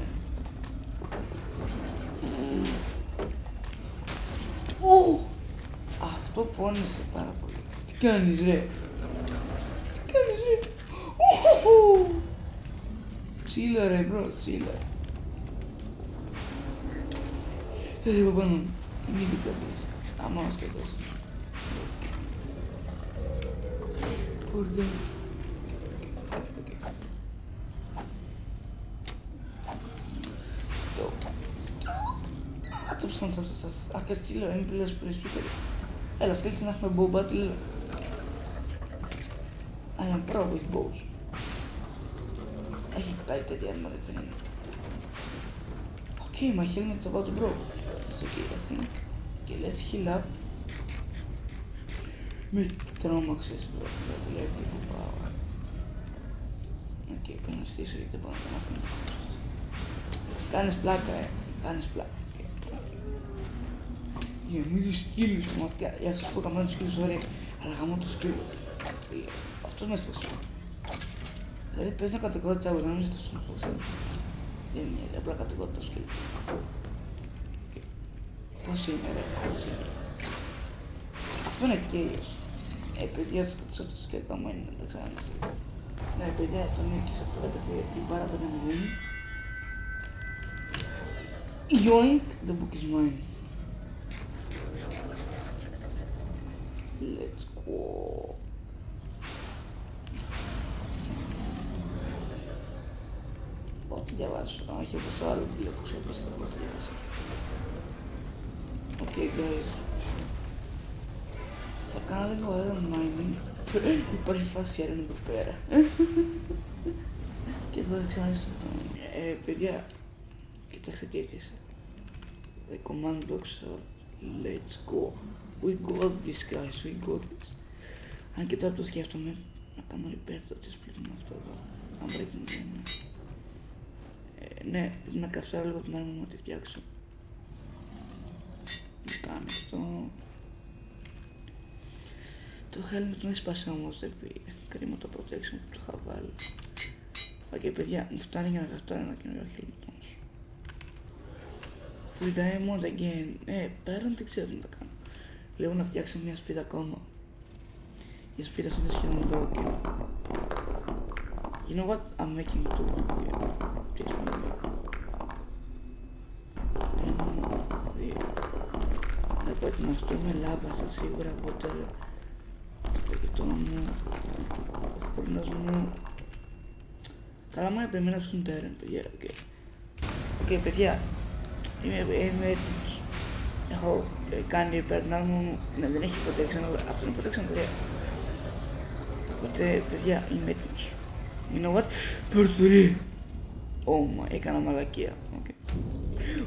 Speaker 1: Αυτό πόνισε πάρα πολύ. Τι κάνεις ρε. Τσίλα ρε μπρο, τσίλα. Θα λίγο πάνω. Μην δείτε πες. Άμα μας κρατάς. Κουρδέ. Το ψάχνω σας. Αρκετά τσίλα, είναι πλέον σπίτι. Έλα, σκέφτεσαι να έχουμε bow battle. I am pro with bows. Έχει καλύτερη armor, έτσι είναι. Okay, my helmet's about to broke. It's okay, I think. Okay, let's heal up. Με τρόμαξες, bro. Δεν βλέπει που πάω. Okay, πρέπει να στήσω γιατί δεν μπορώ να τον αφήνω. Κάνεις πλάκα, κάνεις πλάκα. Γεμίζει σκύλους μου, για αυτούς που καμπάνε τους σκύλους ωραία, αλλά γαμώ το σκύλο. Αυτός με έσπασε. Δηλαδή παίζει να κατηγορώ της άγουας, να μην ζητήσω να φωξέ. Δεν είναι, απλά κατηγορώ το σκύλο. Πώς είναι ρε, πώς είναι. Αυτό είναι κέιος. Παιδιά, το σκέτο μου είναι, δεν ξέρεις. Ναι, παιδιά, τον νίκησα, βλέπετε την πάρα τον εμβαίνει. Yoink, the book is mine. Let's go. Όχι, διαβάσω. Όχι, όπως το άλλο που λέω που ξέρω πως θα το διαβάσω. Okay, guys. Θα κάνω λίγο iron mining. Υπάρχει φάση iron εδώ πέρα. Και θα σας ξαναρίσω αυτό. Παιδιά, κοιτάξτε τι έφτιασα. The command block shot. Let's go. We got this guys, we got this. Αν και τώρα το σκέφτομαι να κάνω repair το split με αυτό εδώ. Αν πρέπει να γίνει. Ναι, πρέπει να καυσάρω λίγο την άρμα μου να τη φτιάξω. ανοιχτό. Το helmet τον έσπασε όμως, δεν πήγε. Κρίμα το protection που του είχα βάλει. Οκ, παιδιά, μου φτάνει για να γραφτάρω ένα καινούριο helmet όμως. Free diamond again. Πέραν δεν ξέρω τι να τα κάνω. Λέω να φτιάξω μια σπίδα ακόμα. Η σπίδα αυτή είναι σχεδόν broken. You know what? I'm making two. Τι έτσι να make. Να προετοιμαστούμε λάβα στα σίγουρα, water. Το φαγητό μου. Ο χρονός μου. Καλά μου πρέπει να ψουν τέρεν, παιδιά. Οκ, παιδιά. Είμαι έτοιμος. Έχω κάνει υπερνάλ μου. Ναι, δεν έχει protection, αυτό είναι protection 3. Οπότε, παιδιά, είμαι έτοιμος. You know what? Πορτουρί. Oh my, έκανα μαλακία.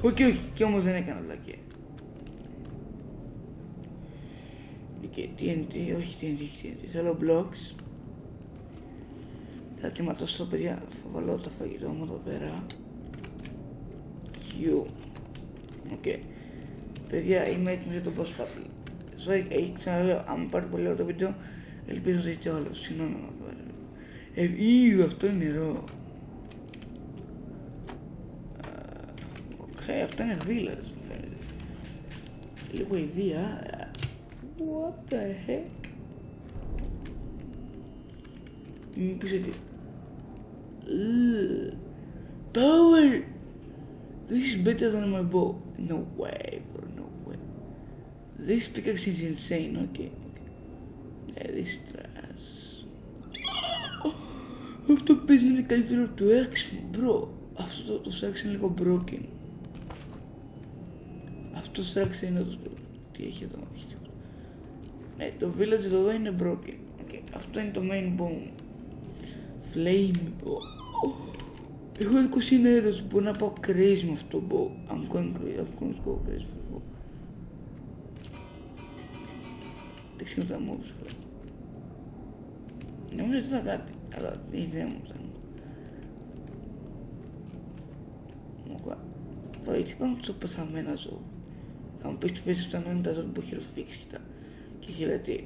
Speaker 1: Όχι, και όμως δεν έκανα μαλακία. TNT, όχι TNT. Θέλω blocks. Θα ετοιματώσω, παιδιά, θα βάλω το φαγητό μου εδώ πέρα. Q. Οκ. Παιδιά, είμαι έτοιμος για το boss battle. Sorry, ξαναλέω, άμα πάρει πολύ ωραίο το βίντεο, ελπίζω να δείτε όλο. Συγγνώμη να το βάλω. Αυτό είναι νερό. Αυτό είναι village, μου φαίνεται. Λίγο ιδέα. What the heck? Μην πεις ότι... Power! This is better than my bow. No way, bro, no way. This pickaxe is insane, okay. This is trash. Αυτό παίζει είναι καλύτερο από το axe μου, bro. Αυτό το axe είναι λίγο broken. Αυτό το axe είναι το... Τι έχει εδώ, όχι τίποτα. Ναι, το village εδώ είναι broken. Okay. Αυτό είναι το main bow. Flame. Έχω 20 νερός, μπορώ να πάω crazy με αυτό το bow. I'm going to go crazy with the bow. Δεν ξέρω τα mobs. Νομίζω ότι θα κάτι, αλλά η ιδέα μου ήταν. Βοήθη πάνω από πεθαμένα ζώα. Θα μου πεις του πέσεις όταν είναι τα ζώα που έχει ροφήξει και έχει λέτη.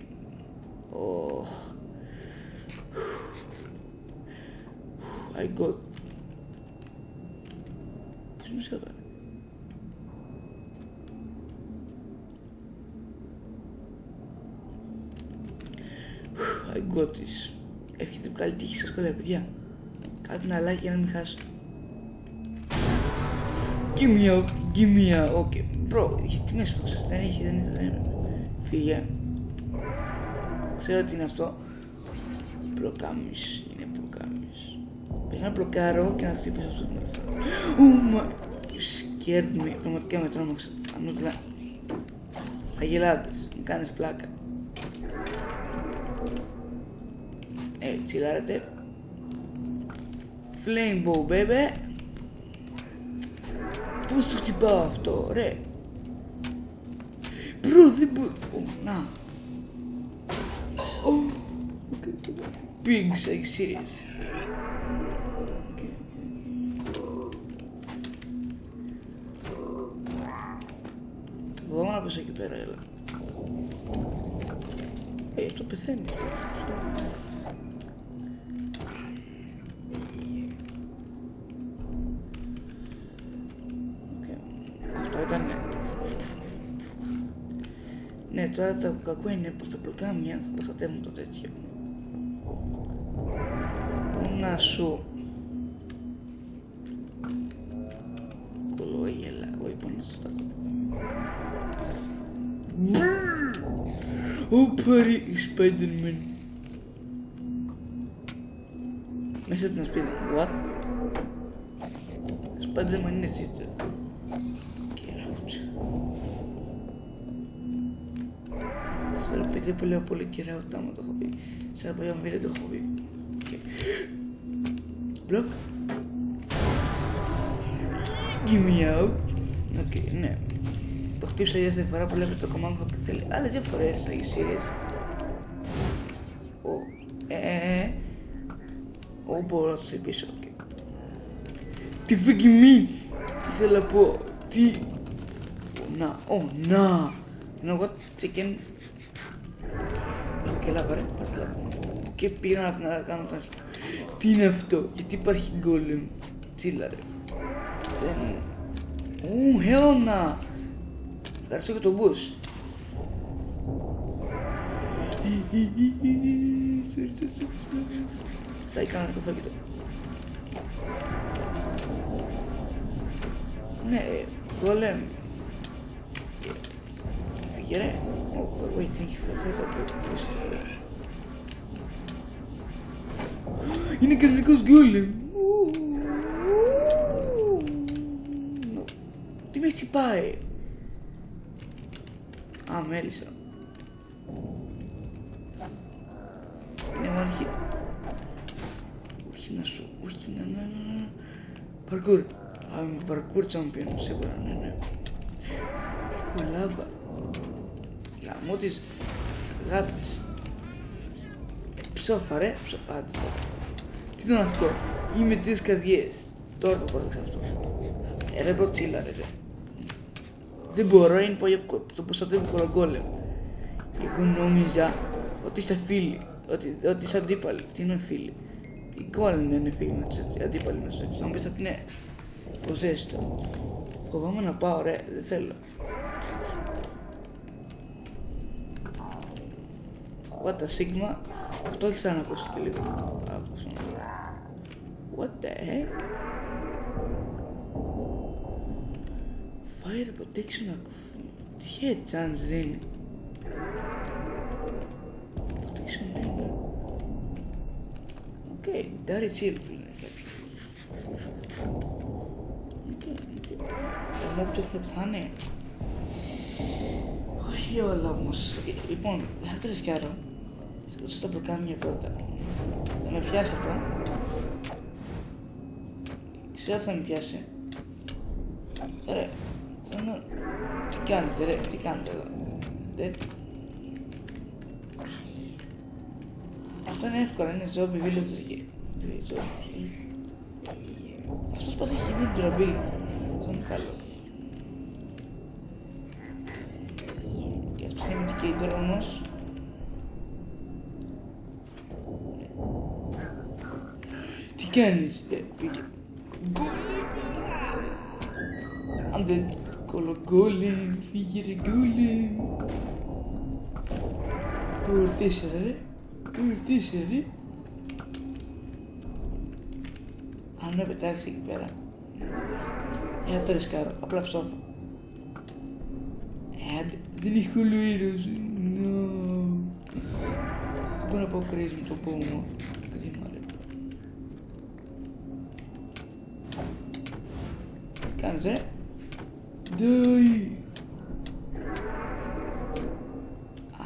Speaker 1: I got. Πώς μου σε έβαλε. I got this. Εύχεται καλή τύχη στα σχολεία, παιδιά. Κάτι να like για να μην χάσω. Give me a, okay. Bro, γιατί με έσπαξες, δεν είναι. Φύγε. Ξέρω τι είναι αυτό. Προκάμις, είναι προκάμις. Πρέπει να μπλοκάρω και να χτυπήσω αυτό την φορά. Oh my, you scared me. Πραγματικά με τρόμαξε. Ανώτλα. Αγελάδες, μου κάνεις πλάκα. Τσιλάρετε. Flame bow, baby. Πώς το χτυπάω αυτό, ρε. Μπρο, δεν μπορώ. Να. Pigs, are you serious? Μπορώ να πέσω εκεί πέρα, έλα. Αυτό πεθαίνει. Ναι, τώρα το κακό είναι πως τα πλοκάμια θα προστατεύουν το τέτοιο. Να σου. Κολόγελα, όχι πάνω στο τάκο. Ω, πάρει η Spider-Man. Μέσα από την σπίδα. What? Spider-Man είναι cheater. Επειδή που λέω πολύ κεραίο άμα το έχω πει. Σε ένα παλιό βίντεο το έχω πει. Μπλοκ. Give me out. Οκ, ναι. Το χτύπησα για δεύτερη φορά που λέω το κομμάτι που θέλει. Άλλες δύο φορές, are you serious? Μπορώ να το χτυπήσω. Τι φύγει μη! Ήθελα να πω. Τι. Να. You know what, chicken. Έχω και λάβα ρε, πάρτε λάβα. Και πήγα να κάνω τον αυτό. Τι είναι αυτό, γιατί υπάρχει γκόλεμ. Τσίλα ρε. Δεν... Χέλωνα. Ευχαριστώ και τον bus. Θα έκανα το φαγητό. Ναι, γκόλεμ. Φύγε ρε. Wait, thank you for the είναι κανονικός γκόλεμ. Τι με χτυπάει. Α, μέλισσα. Είναι μόνοι. Όχι να σου, όχι να. Παρκούρ. Α, είμαι παρκούρ champion, σίγουρα, ναι. Έχω λάβα. Γαμώ τις γάτες. Ψόφα ρε, ψοφάτε. Τι ήταν αυτό, είμαι τρεις καρδιές. Τώρα το πρόσεξα αυτό. Ρε μπρο τσίλα ρε. Δεν μπορώ, είναι πολύ το προστατεύω κολογκόλεμ. Εγώ νόμιζα ότι είστε φίλοι, ότι είστε αντίπαλοι. Τι είναι φίλοι. Οι γκόλεμ δεν είναι φίλοι, αντίπαλοι με τους. Θα μου πεις ότι ναι, προσέστε. Φοβάμαι να πάω ρε, δεν θέλω. What the Sigma. Αυτό έχει ξανακούσει και λίγο. What the heck. Fire protection ακουφού. Τι chance δίνει. Protection member. Οκ, Dari chill που είναι κάποιο. Το mob το πεθάνε. Όχι όλα όμως. Λοιπόν, δεν θα το ρισκάρω. Θα το κάνω μια πρώτα. Θα με πιάσει αυτό. Ξέρω θα με πιάσει. Ρε, θέλω... Τι κάνετε ρε, τι κάνετε εδώ. Αυτό είναι εύκολο, είναι zombie villager. Αυτός πως έχει δει την τροπή. Αυτό είναι καλό. Και αυτός είναι indicator όμως. Τι κάνεις, πήγε. Αν δεν κολογκόλεμ, φύγε ρε γκόλεμ. Power 4 ρε, Power 4 ρε. Αν με πετάξει εκεί πέρα. Για να το ρισκάρω, απλά ψόφα. Δεν έχει κολοήρωση, no. Δεν μπορώ να πάω crazy με το πόμο. Κρίμα ρε. Κάνεις ρε. Ντόι.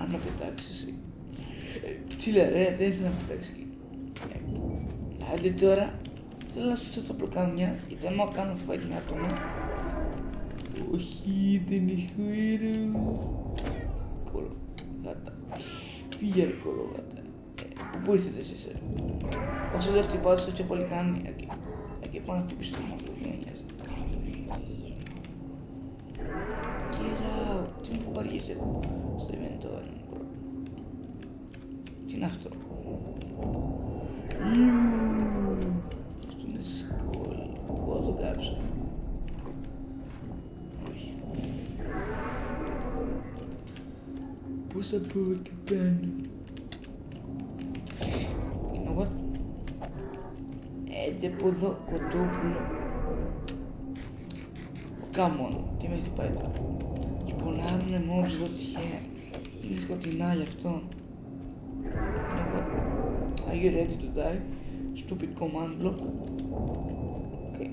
Speaker 1: Αν να πετάξεις. Τσίλα ρε, δεν ήθελα να πετάξεις εκεί. Άντε τώρα. Θέλω να στήσω στα πλοκάμια, γιατί άμα κάνω fight με άτομα. Όχι, δεν έχω ήρωες. Κολογάτα. Φύγε ρε κολογάτα. Πού ήρθετε εσείς ρε. Όσο δεν χτυπάω τόσο πολύ κάνει. Εκεί πάνω να χτυπήσω το μόνο, δεν νοιάζει. Κοίτα, τι μου βαριέσαι στο event. Τι είναι αυτό. Αυτό είναι σκολ. Μπορώ να το κάψω. Όχι. Πώς θα πω εκεί πάνω. You know what? Έντε από εδώ κοτόπουλο. Come on, τι με χτυπάει τώρα. Και πονάρουνε μόμπς εδώ τυχαία. Είναι σκοτεινά γι' αυτό. You know what? Are you ready to die? Stupid command block. Okay.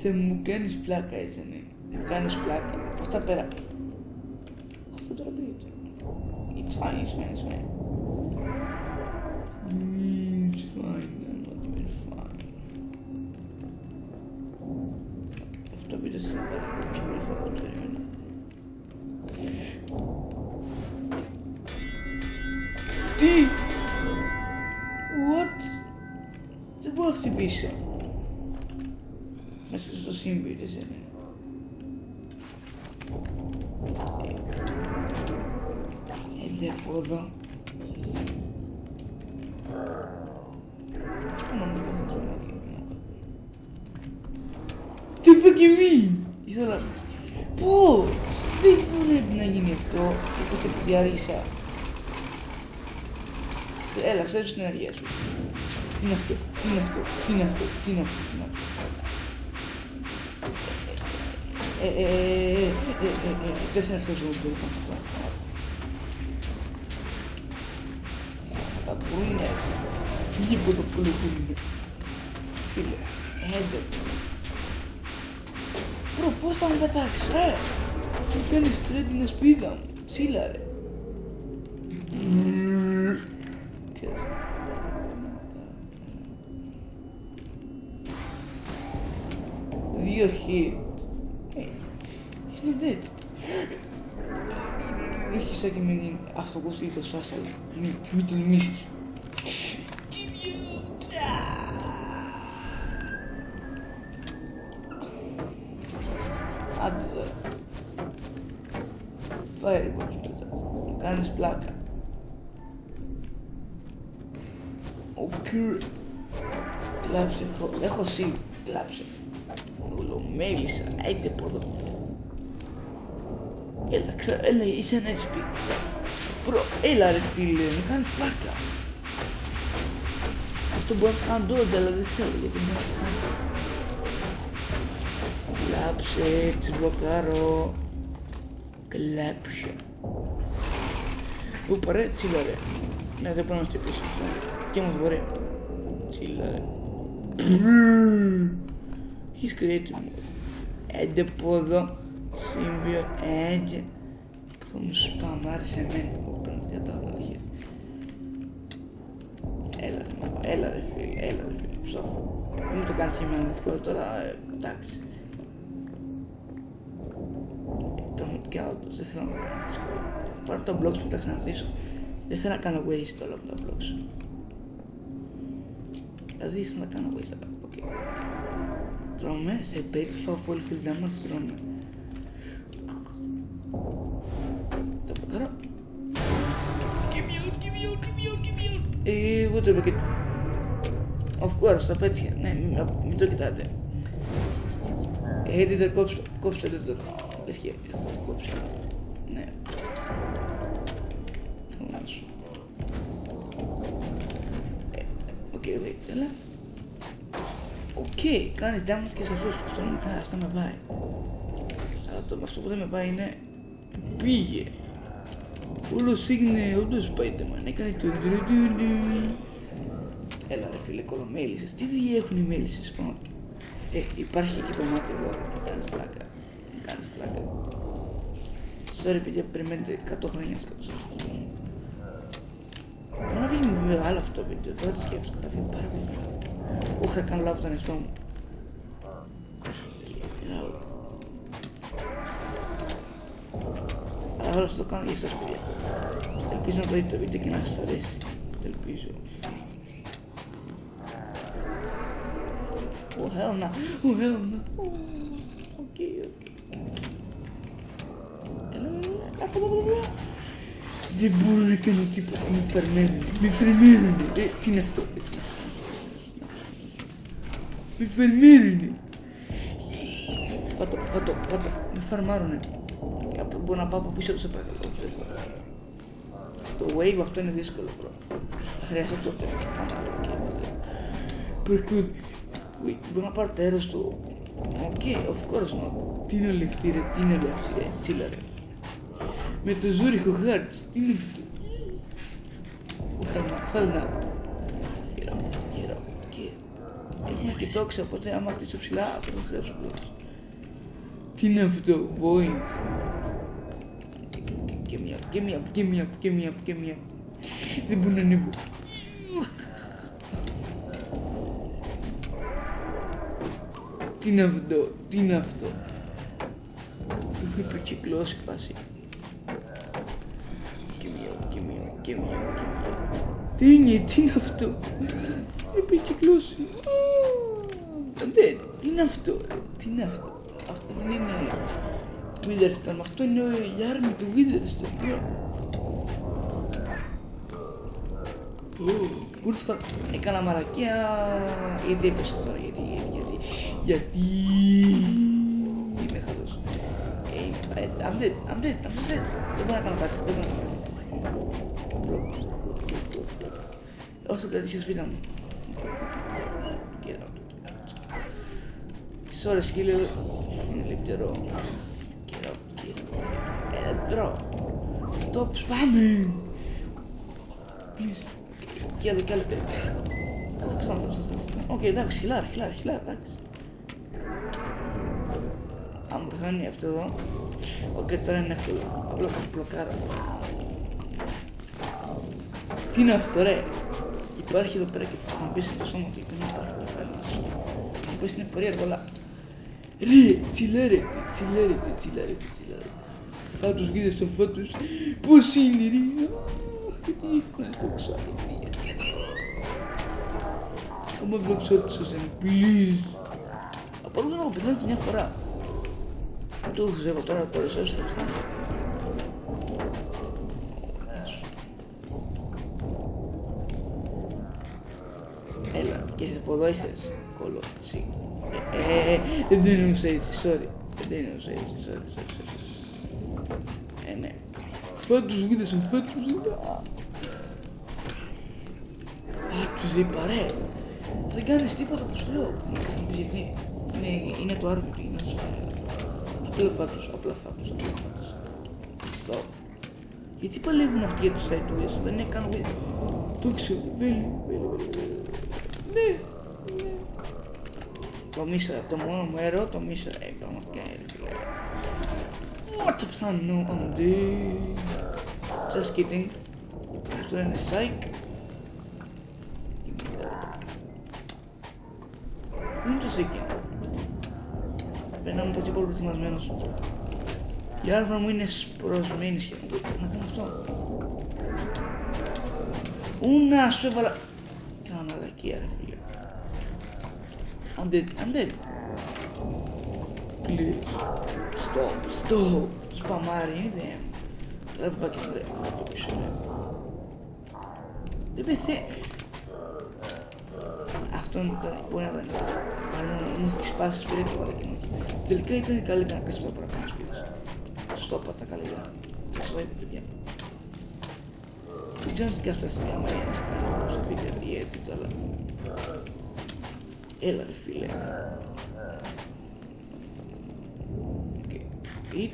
Speaker 1: Θε μου κάνεις πλάκα έτσι ναι. Μου κάνεις πλάκα. Πώς τα πέρα. Αυτό τώρα πήγε. It's fine, it's fine, it's fine. It's fine, I'm not even fine. Αυτό πήγε στην πέρα. Πιο πολύ φορά το περίμενα. Τι! What? Δεν μπορώ να χτυπήσω. Μέσα στο σύμπι, δεν είναι. Άντε από εδώ. Τι fucking ήθελα. Πού! Δεν πρέπει να γίνει αυτό, όπως το διαρρήσα. Έλα, ξέρεις την ενέργεια σου. Τι είναι αυτό, τι είναι αυτό, τι είναι αυτό, τι είναι αυτό, τι είναι αυτό. Δεν θα σας πω πολύ αυτό. Τα πούνε, τίποτα πολύ πούνε. Φίλε, Μπρο, πώς θα με πετάξεις, ρε! Μου κάνεις τρέ την ασπίδα μου, τσίλα ρε. Δύο hit. Είναι dead. Έχει σαν και με αυτοκοστή το Σάσαλ. Μη τολμήσεις. Άντε τώρα. Fireballs μετά. Κάνεις πλάκα. Οκ. Κλάψε. Έχω σίγουρα. Κλάψε. Ολομέλισσα. Άιντε από εδώ. Έλα, είσαι ένα HP. Μπρο, έλα ρε φίλε, μου κάνεις πλάκα. Αυτό μπορεί να κάνω τότε, αλλά δεν θέλω γιατί μπορεί να κάνω. Κλάψε, τις μπλοκάρω. Κλάψε. Ούπα ρε, τσίλα ρε. Ναι, δεν πρέπει να είστε πίσω. Και όμως μπορεί. Τσίλα ρε. He's creative mode. Έντε από εδώ. Σύμπιο, έτσι. Που θα μου σπαμάρει σε μένα. Εγώ πρέπει να κατάλαβα τα χέρια. Έλα ρε φίλε, ψόφο. Μην το κάνεις και εμένα δύσκολο τώρα, εντάξει. Πραγματικά όντως, δεν θέλω να το κάνω δύσκολο. Πάρω τα blocks που τα ξαναδίσω. Δεν θέλω να κάνω waste όλα από τα blocks. Δηλαδή ήθελα να κάνω waste όλα. Οκ. Τρώμε, σε περίπτωση φάω πολύ field damage, τρώμε. Το πετάρω. Give me out. Εγώ το είπα και... Of course, το πέτυχε. Ναι, μην το κοιτάτε. Δεν το κόψτε το. Λες και θα το κόψω. Ναι. Οκ, έλα. Οκ, κάνεις damage και σε αυτούς. Αυτό με πάει. Αλλά αυτό που δεν με πάει είναι... Πήγε. Όλος έγινε όντως Spider-Man. Έκανε το... Έλα ρε φίλε, κολομέλισσες. Τι δουλειά έχουν οι μέλισσες πάνω. Υπάρχει εκεί το μάτι εδώ. Κάνεις πλάκα. Sorry παιδιά, περιμένετε 100 χρόνια να σκοτώσω. Πρέπει να βγει μεγάλο αυτό το βίντεο. Τώρα το σκέφτομαι. Θα βγει πάρα πολύ μεγάλο. Όχι, θα κάνω λάθος τον εαυτό μου. Αλλά τώρα θα το κάνω για εσάς παιδιά. Ελπίζω να το δείτε το βίντεο και να σας αρέσει. Ελπίζω. Oh hell no. Οκ. Έλα. Δεν μπορώ να κάνω τίποτα. Με φερμέρουνε. Τι είναι αυτό. Με φερμέρουνε. Πατώ. Με φαρμάρουνε. Μπορώ να πάω από πίσω του σε παρακαλώ. Το wave αυτό είναι δύσκολο bro. Θα χρειαστεί το parkour. Μπορώ να πάρω τέρος του. Οκ, of course not. Τι είναι όλη αυτή ρε, τσίλα ρε. Με το Zurich Hearts, τι είναι αυτό. Χαλνά. Get out. Έχουμε και τόξα, οπότε άμα χτίσω ψηλά, θα το χτίσω πλούς. Τι είναι αυτό, boing. Και μία. Δεν μπορώ να ανέβω. Τι είναι αυτό. Έχω υπερκυκλώσει φάση. Και μία. Τι είναι αυτό. Υπερκυκλώσει. Τι είναι αυτό. Αυτό δεν είναι Witherstorm, αυτό είναι η άρμη του Witherstorm. Κούρστα, έκανα μαλακία. Γιατί έπεσα τώρα, γιατί είμαι χαλός. I'm dead. Δεν μπορώ να κάνω κάτι, Όσο κρατήσει σπίτι μου. Τις ώρες χείλε, είναι λεπτερό. Τρώω. Stop spamming. Please. Κι άλλο. Οκ, εντάξει, χιλάρι, εντάξει. Αν μου πεθάνει αυτό εδώ. Οκ, τώρα είναι εύκολο. Απλά θα μπλοκάρω. Τι είναι αυτό, ρε. Υπάρχει εδώ πέρα και θα μου πεις το σώμα του, δεν υπάρχει κεφάλι. Θα μου πεις είναι περίεργο, αλλά... Ρε, τσιλάρετε. Φάτους βίδες των φάτους. Πώς είναι, ρε. Γιατί το ξάλι, γιατί. Άμα βλόξω σας, please. Απορούσα να έχω πεθάνει τη μια φορά. Το έχω τώρα, εσάς θα φτάνω. Έλα, και σε από εδώ ήρθες, κολότσι. Δεν εννοούσα έτσι, sorry. Ναι. Φάτους βίδες, φάτους. Τους είπα, ρε. Δεν κάνεις τίποτα που σου λέω. Γιατί είναι το άρμο του, είναι το σφαίρα. Απλά φάτους. Stop. Γιατί παλεύουν αυτοί για το site του, δεν είναι καν το ξέρω, βέλη. Ναι. Το μίσερα, το μόνο μου έργο, το μίσερα. Πραγματικά είναι, φίλε. What up, son? No, I'm dead. Just kidding. Αυτό είναι psych. Πού είναι το second? Πρέπει να είμαι πολύ πολύ προετοιμασμένος. Η άρμα μου είναι σπροσμένη σχεδόν. Να κάνω αυτό. Ούνα, σου έβαλα. Κάνα μαλακία, ρε φίλε. I'm dead. Please. Stop. Σπαμάρι, είδε. Τώρα που πάει και θα το πίσω. Δεν πεθαίνει. Αυτό μπορεί να ήταν. Αλλά μου έχει σπάσει σπίτι και όλα κοινό. Τελικά ήταν καλύτερα να κάνεις το παραπάνω σπίτες. Στο είπα τα καλύτερα. Και στο είπα, παιδιά. Δεν ξέρω και αυτό στην Μαρία να κάνει όπως πείτε γιατί τώρα. Έλα ρε φίλε. Οκ. Πιτ.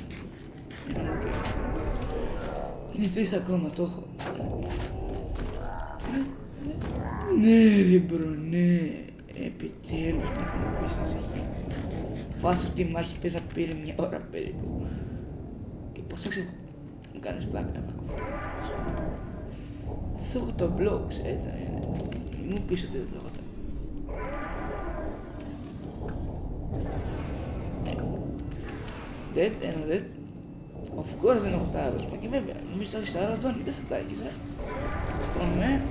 Speaker 1: Είναι 3 ακόμα, το έχω. Ναι ρε μπρο, ναι. Επιτέλους να κάνω πίσταση. Φάσε αυτή η μάχη πες να πήρε 1 ώρα περίπου. Και πώς έξω μου κάνεις πλάκα να έχω φορτά. Θα έχω τα blogs, έτσι είναι. Μου πεις ότι δεν θα έχω τα. Ένα dead. Of course δεν έχω τα άρρωσμα και βέβαια, νομίζω ότι έχεις τα άρρωσμα, δεν θα τα έχεις, Πάμε.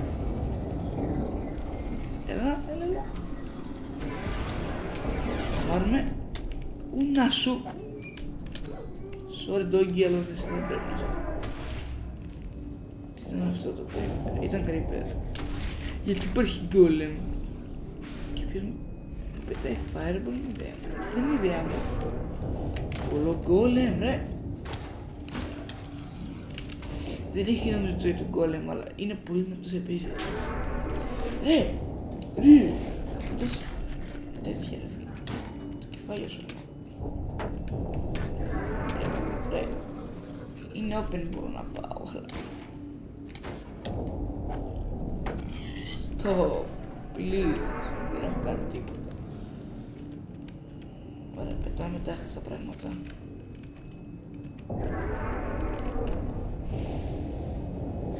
Speaker 1: Έλα. Πάρουμε. Ούνα σου. Sorry doggy, αλλά δεν πρέπει να ζω. Τι ήταν αυτό το creeper? Ήταν creeper. Γιατί υπάρχει golem. Και ποιος μου πετάει fireball, είναι ιδέα μου. Δεν είναι ιδέα μου. Πολλό golem, ρε. Δεν έχει νομίζω τη ζωή του golem, αλλά είναι πολύ δυνατός επίσης. Ρε. Αυτός τέτοια ρε φίλε. Το κεφάλι σου. Ρε. Είναι open, μπορώ να πάω. Stop. Please. Δεν έχω κάνει τίποτα. Ωραία, πετάμε τα άχρηστα πράγματα.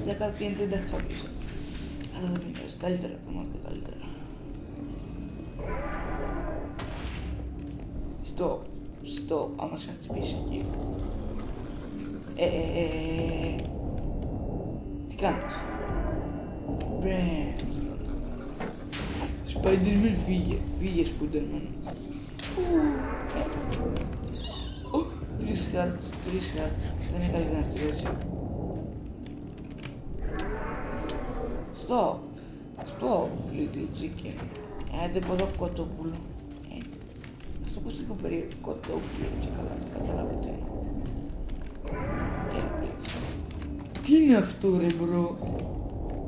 Speaker 1: Για κάτι είναι, δεν τα χρησιμοποιήσω. Αλλά δεν πειράζει. Καλύτερα, πραγματικά καλύτερα. Stop, άμα ξαναχτυπήσεις εκεί. Τι κάνεις? Μπρε. Spider-Man φύγε Spider-Man. 3 hearts. Δεν είναι καλύτερα να χτυπήσει. Αυτό, little chicken. Έντε από εδώ κοτόπουλο. Αυτό πως λίγο περίεργο κοτόπουλο και καλά, μην καταλάβετε. Τι είναι αυτό ρε μπρο.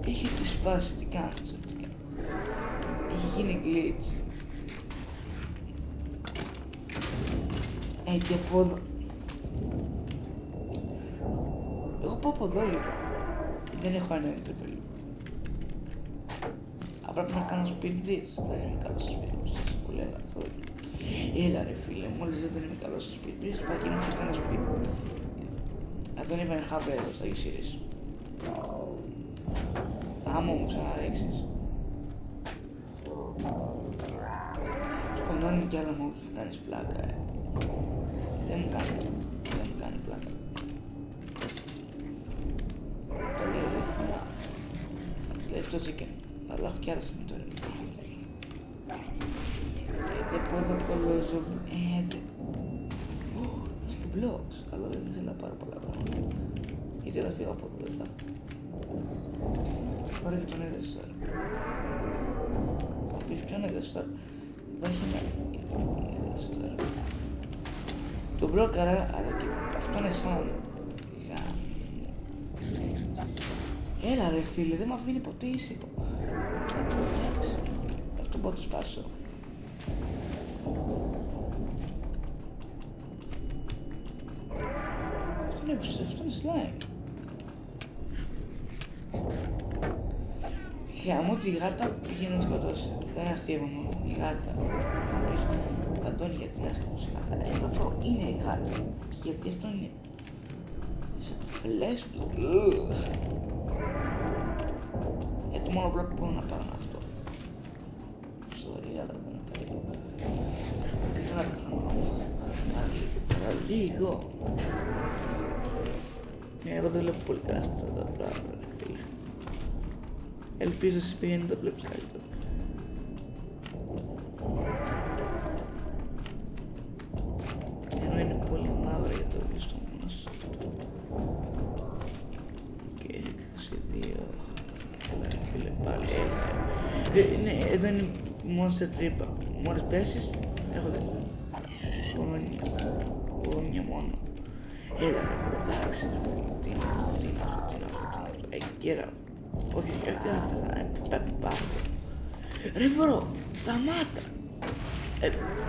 Speaker 1: Έχετε σπάσει, τι κάνεις. Έχει γίνει glitch. Και από εδώ. Εγώ πάω από εδώ λίγο. Δεν έχω ένα τρεπελί. Πρέπει να κάνω speed bridge. Δεν είμαι καλός στο speed bridge. Σας πω λέγα αυτό. Έλα ρε φίλε, μόλις δεν είμαι καλός στο speed bridge, πάει και μου θα κάνω speed bridge. I don't even have errors, are you serious? Άμα μου ξαναρέξεις. Σκονώνει κι άλλα μου που κάνεις πλάκα. Δεν μου κάνει πλάκα. Το λέω ρε φίλε. Τελευταίο chicken. Αλλά έχω κι άλλα στιγμή τώρα. Από εδώ κολλώζω. Θα έχει blocks. Αλλά δεν θέλω να πάρω πολλά πράγματα. Γιατί θα φύγω από εδώ δεν θα. Ωραία και τον έδεσαι τώρα. Πεις ποιον έδεσαι τώρα. Δεν έχει ένα έδεσαι τώρα. Το μπλόκαρα, αλλά και αυτό είναι σαν. Έλα ρε φίλε, δεν μ' αφήνει ποτέ ήσυχο. Αυτό μπορώ να το σπάσω. Αυτό είναι slime. Γαμώ τη γάτα πήγαινε να σκοτώσει. Δεν αστείευομαι, η γάτα. Αντώνη γιατί να σκοτώσει γάτα. Αυτό είναι η γάτα. Γιατί αυτό είναι σαν φλέσπλο. Το μόνο μπλοκ που μπορώ να πάρω είναι αυτό. Sorry, αλλά δεν είναι περίπου. Πήγα να πεθάνω. Παραλίγο. Εγώ δεν βλέπω πολύ καλά αυτά τα πράγματα. Ελπίζω εσείς πήγαινε να τα βλέπεις καλύτερα. Ενώ είναι πολύ μαύρα για το βρίσκω μόνος. Και 22. Έλα ρε φίλε πάλι, έλα. Ναι, εδώ είναι monster τρύπα. Μόλις πέσεις, έχω δεν. Γονιά μόνο. Έλα ρε εντάξει ρε φίλε. Τι είναι αυτό. Κέρα. Όχι, δεν θα πεθάνω. Πάμε. Ρε βρω, σταμάτα.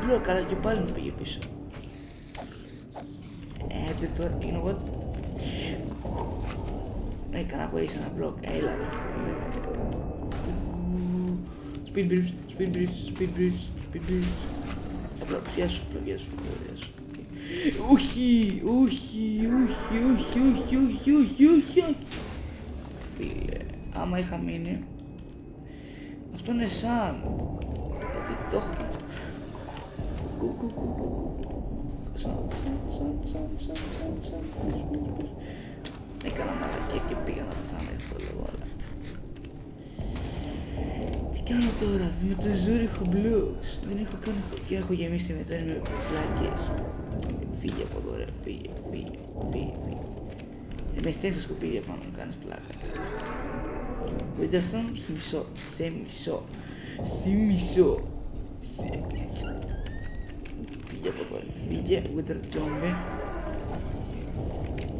Speaker 1: Λέω καλά και πάλι μου πήγε πίσω. Δεν τώρα, you know what. Έκανα waste ένα μπλοκ, έλα ρε φίλε. Speed bridge. Απλά πιάσου. Όχι. Φίλε, άμα είχα μείνει, αυτό είναι σαν. Γιατί το έχω. Σαν. Έκανα μαλακία και πήγα να πεθάνω αυτό λόγω, αλλά. Τι κάνω τώρα, με το ζόρι έχω blocks. Δεν έχω καν και έχω γεμίσει τη μετώνη με πλάκες. Φύγε από εδώ ρε, φύγε. Με στέλνεις στα σκουπίδια πάνω να κάνεις πλάκα. Witherstone σε μισό. Φύγε από εδώ, φύγε, Witherstone.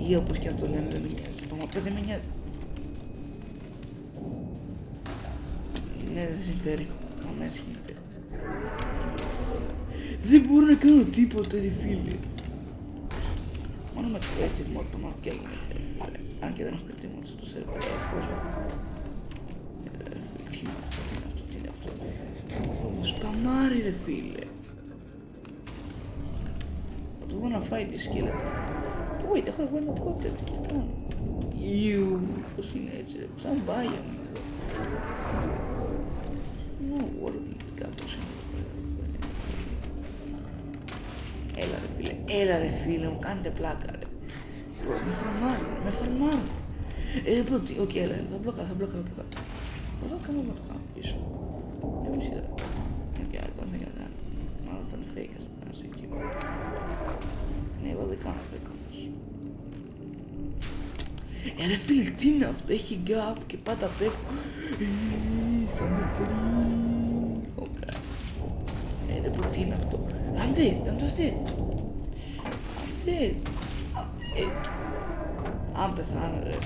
Speaker 1: Ή όπως και να το λένε δεν με νοιάζει. Πραγματικά δεν με νοιάζει. Ναι, δεν συμφέρει. Αμέσως γίνεται. Δεν μπορώ να κάνω τίποτα ρε φίλε. Μόνο με το έτσι μόνο το μάτι έγινε ρε φίλε. Αν και δεν έχω κριτή μόνο στο σερβερ. Τι είναι αυτό. Σπαμάρι ρε φίλε. Θα του βγω να φάει τη σκύλα του. Wait, έχω εγώ ένα πότε, τι κάνω. Ιου, πώς είναι έτσι ρε, σαν μπάγια μου. Όλο τι κάπως είναι. Έλα ρε φίλε, μου κάνετε πλάκα ρε. Με φαρμάρουν. Πρώτη, οκ, έλα, θα μπλοκάρω. Εδώ κάνω να το κάνω πίσω. Εμείς είδα. Οκ, δεν θα κάνω. Μάλλον ήταν fake, ας το κάνεις εκεί. Ναι, εγώ δεν κάνω fake όμως. Ρε φίλε, τι είναι αυτό, έχει γκάπ και πάντα πέφτει. Σαν μικρή. Οκ. Ρε πω, τι είναι αυτό. I'm dead, I'm just dead. I'm dead. Αν πεθάνω, ρε.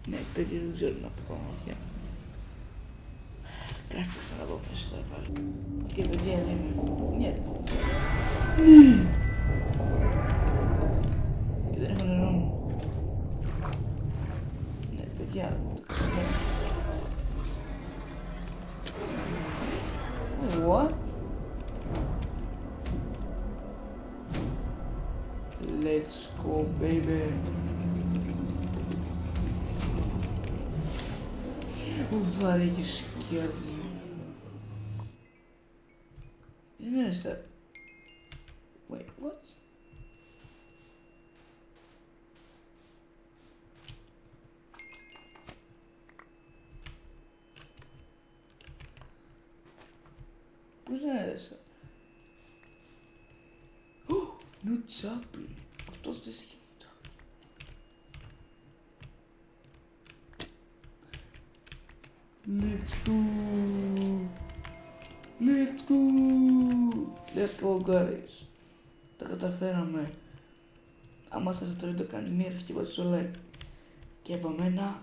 Speaker 1: Ναι, παιδί, δεν ξέρω να πω πάνω. Κάτσε να δω πες θα βάλω. Και παιδιά δεν είμαι. Ναι. Δεν έχω νερό μου. Ναι, παιδιά. What? Let's go, baby. Why you scared me? You notice that? Wait, what? What is that? Oh, no Chappie. Αυτός δεν έχει Chappie. Let's go. Let's go. Let's go, guys. Τα καταφέραμε. Άμα σας το βίντεο, κάντε μία ευχή, πατήστε στο like. Και από μένα,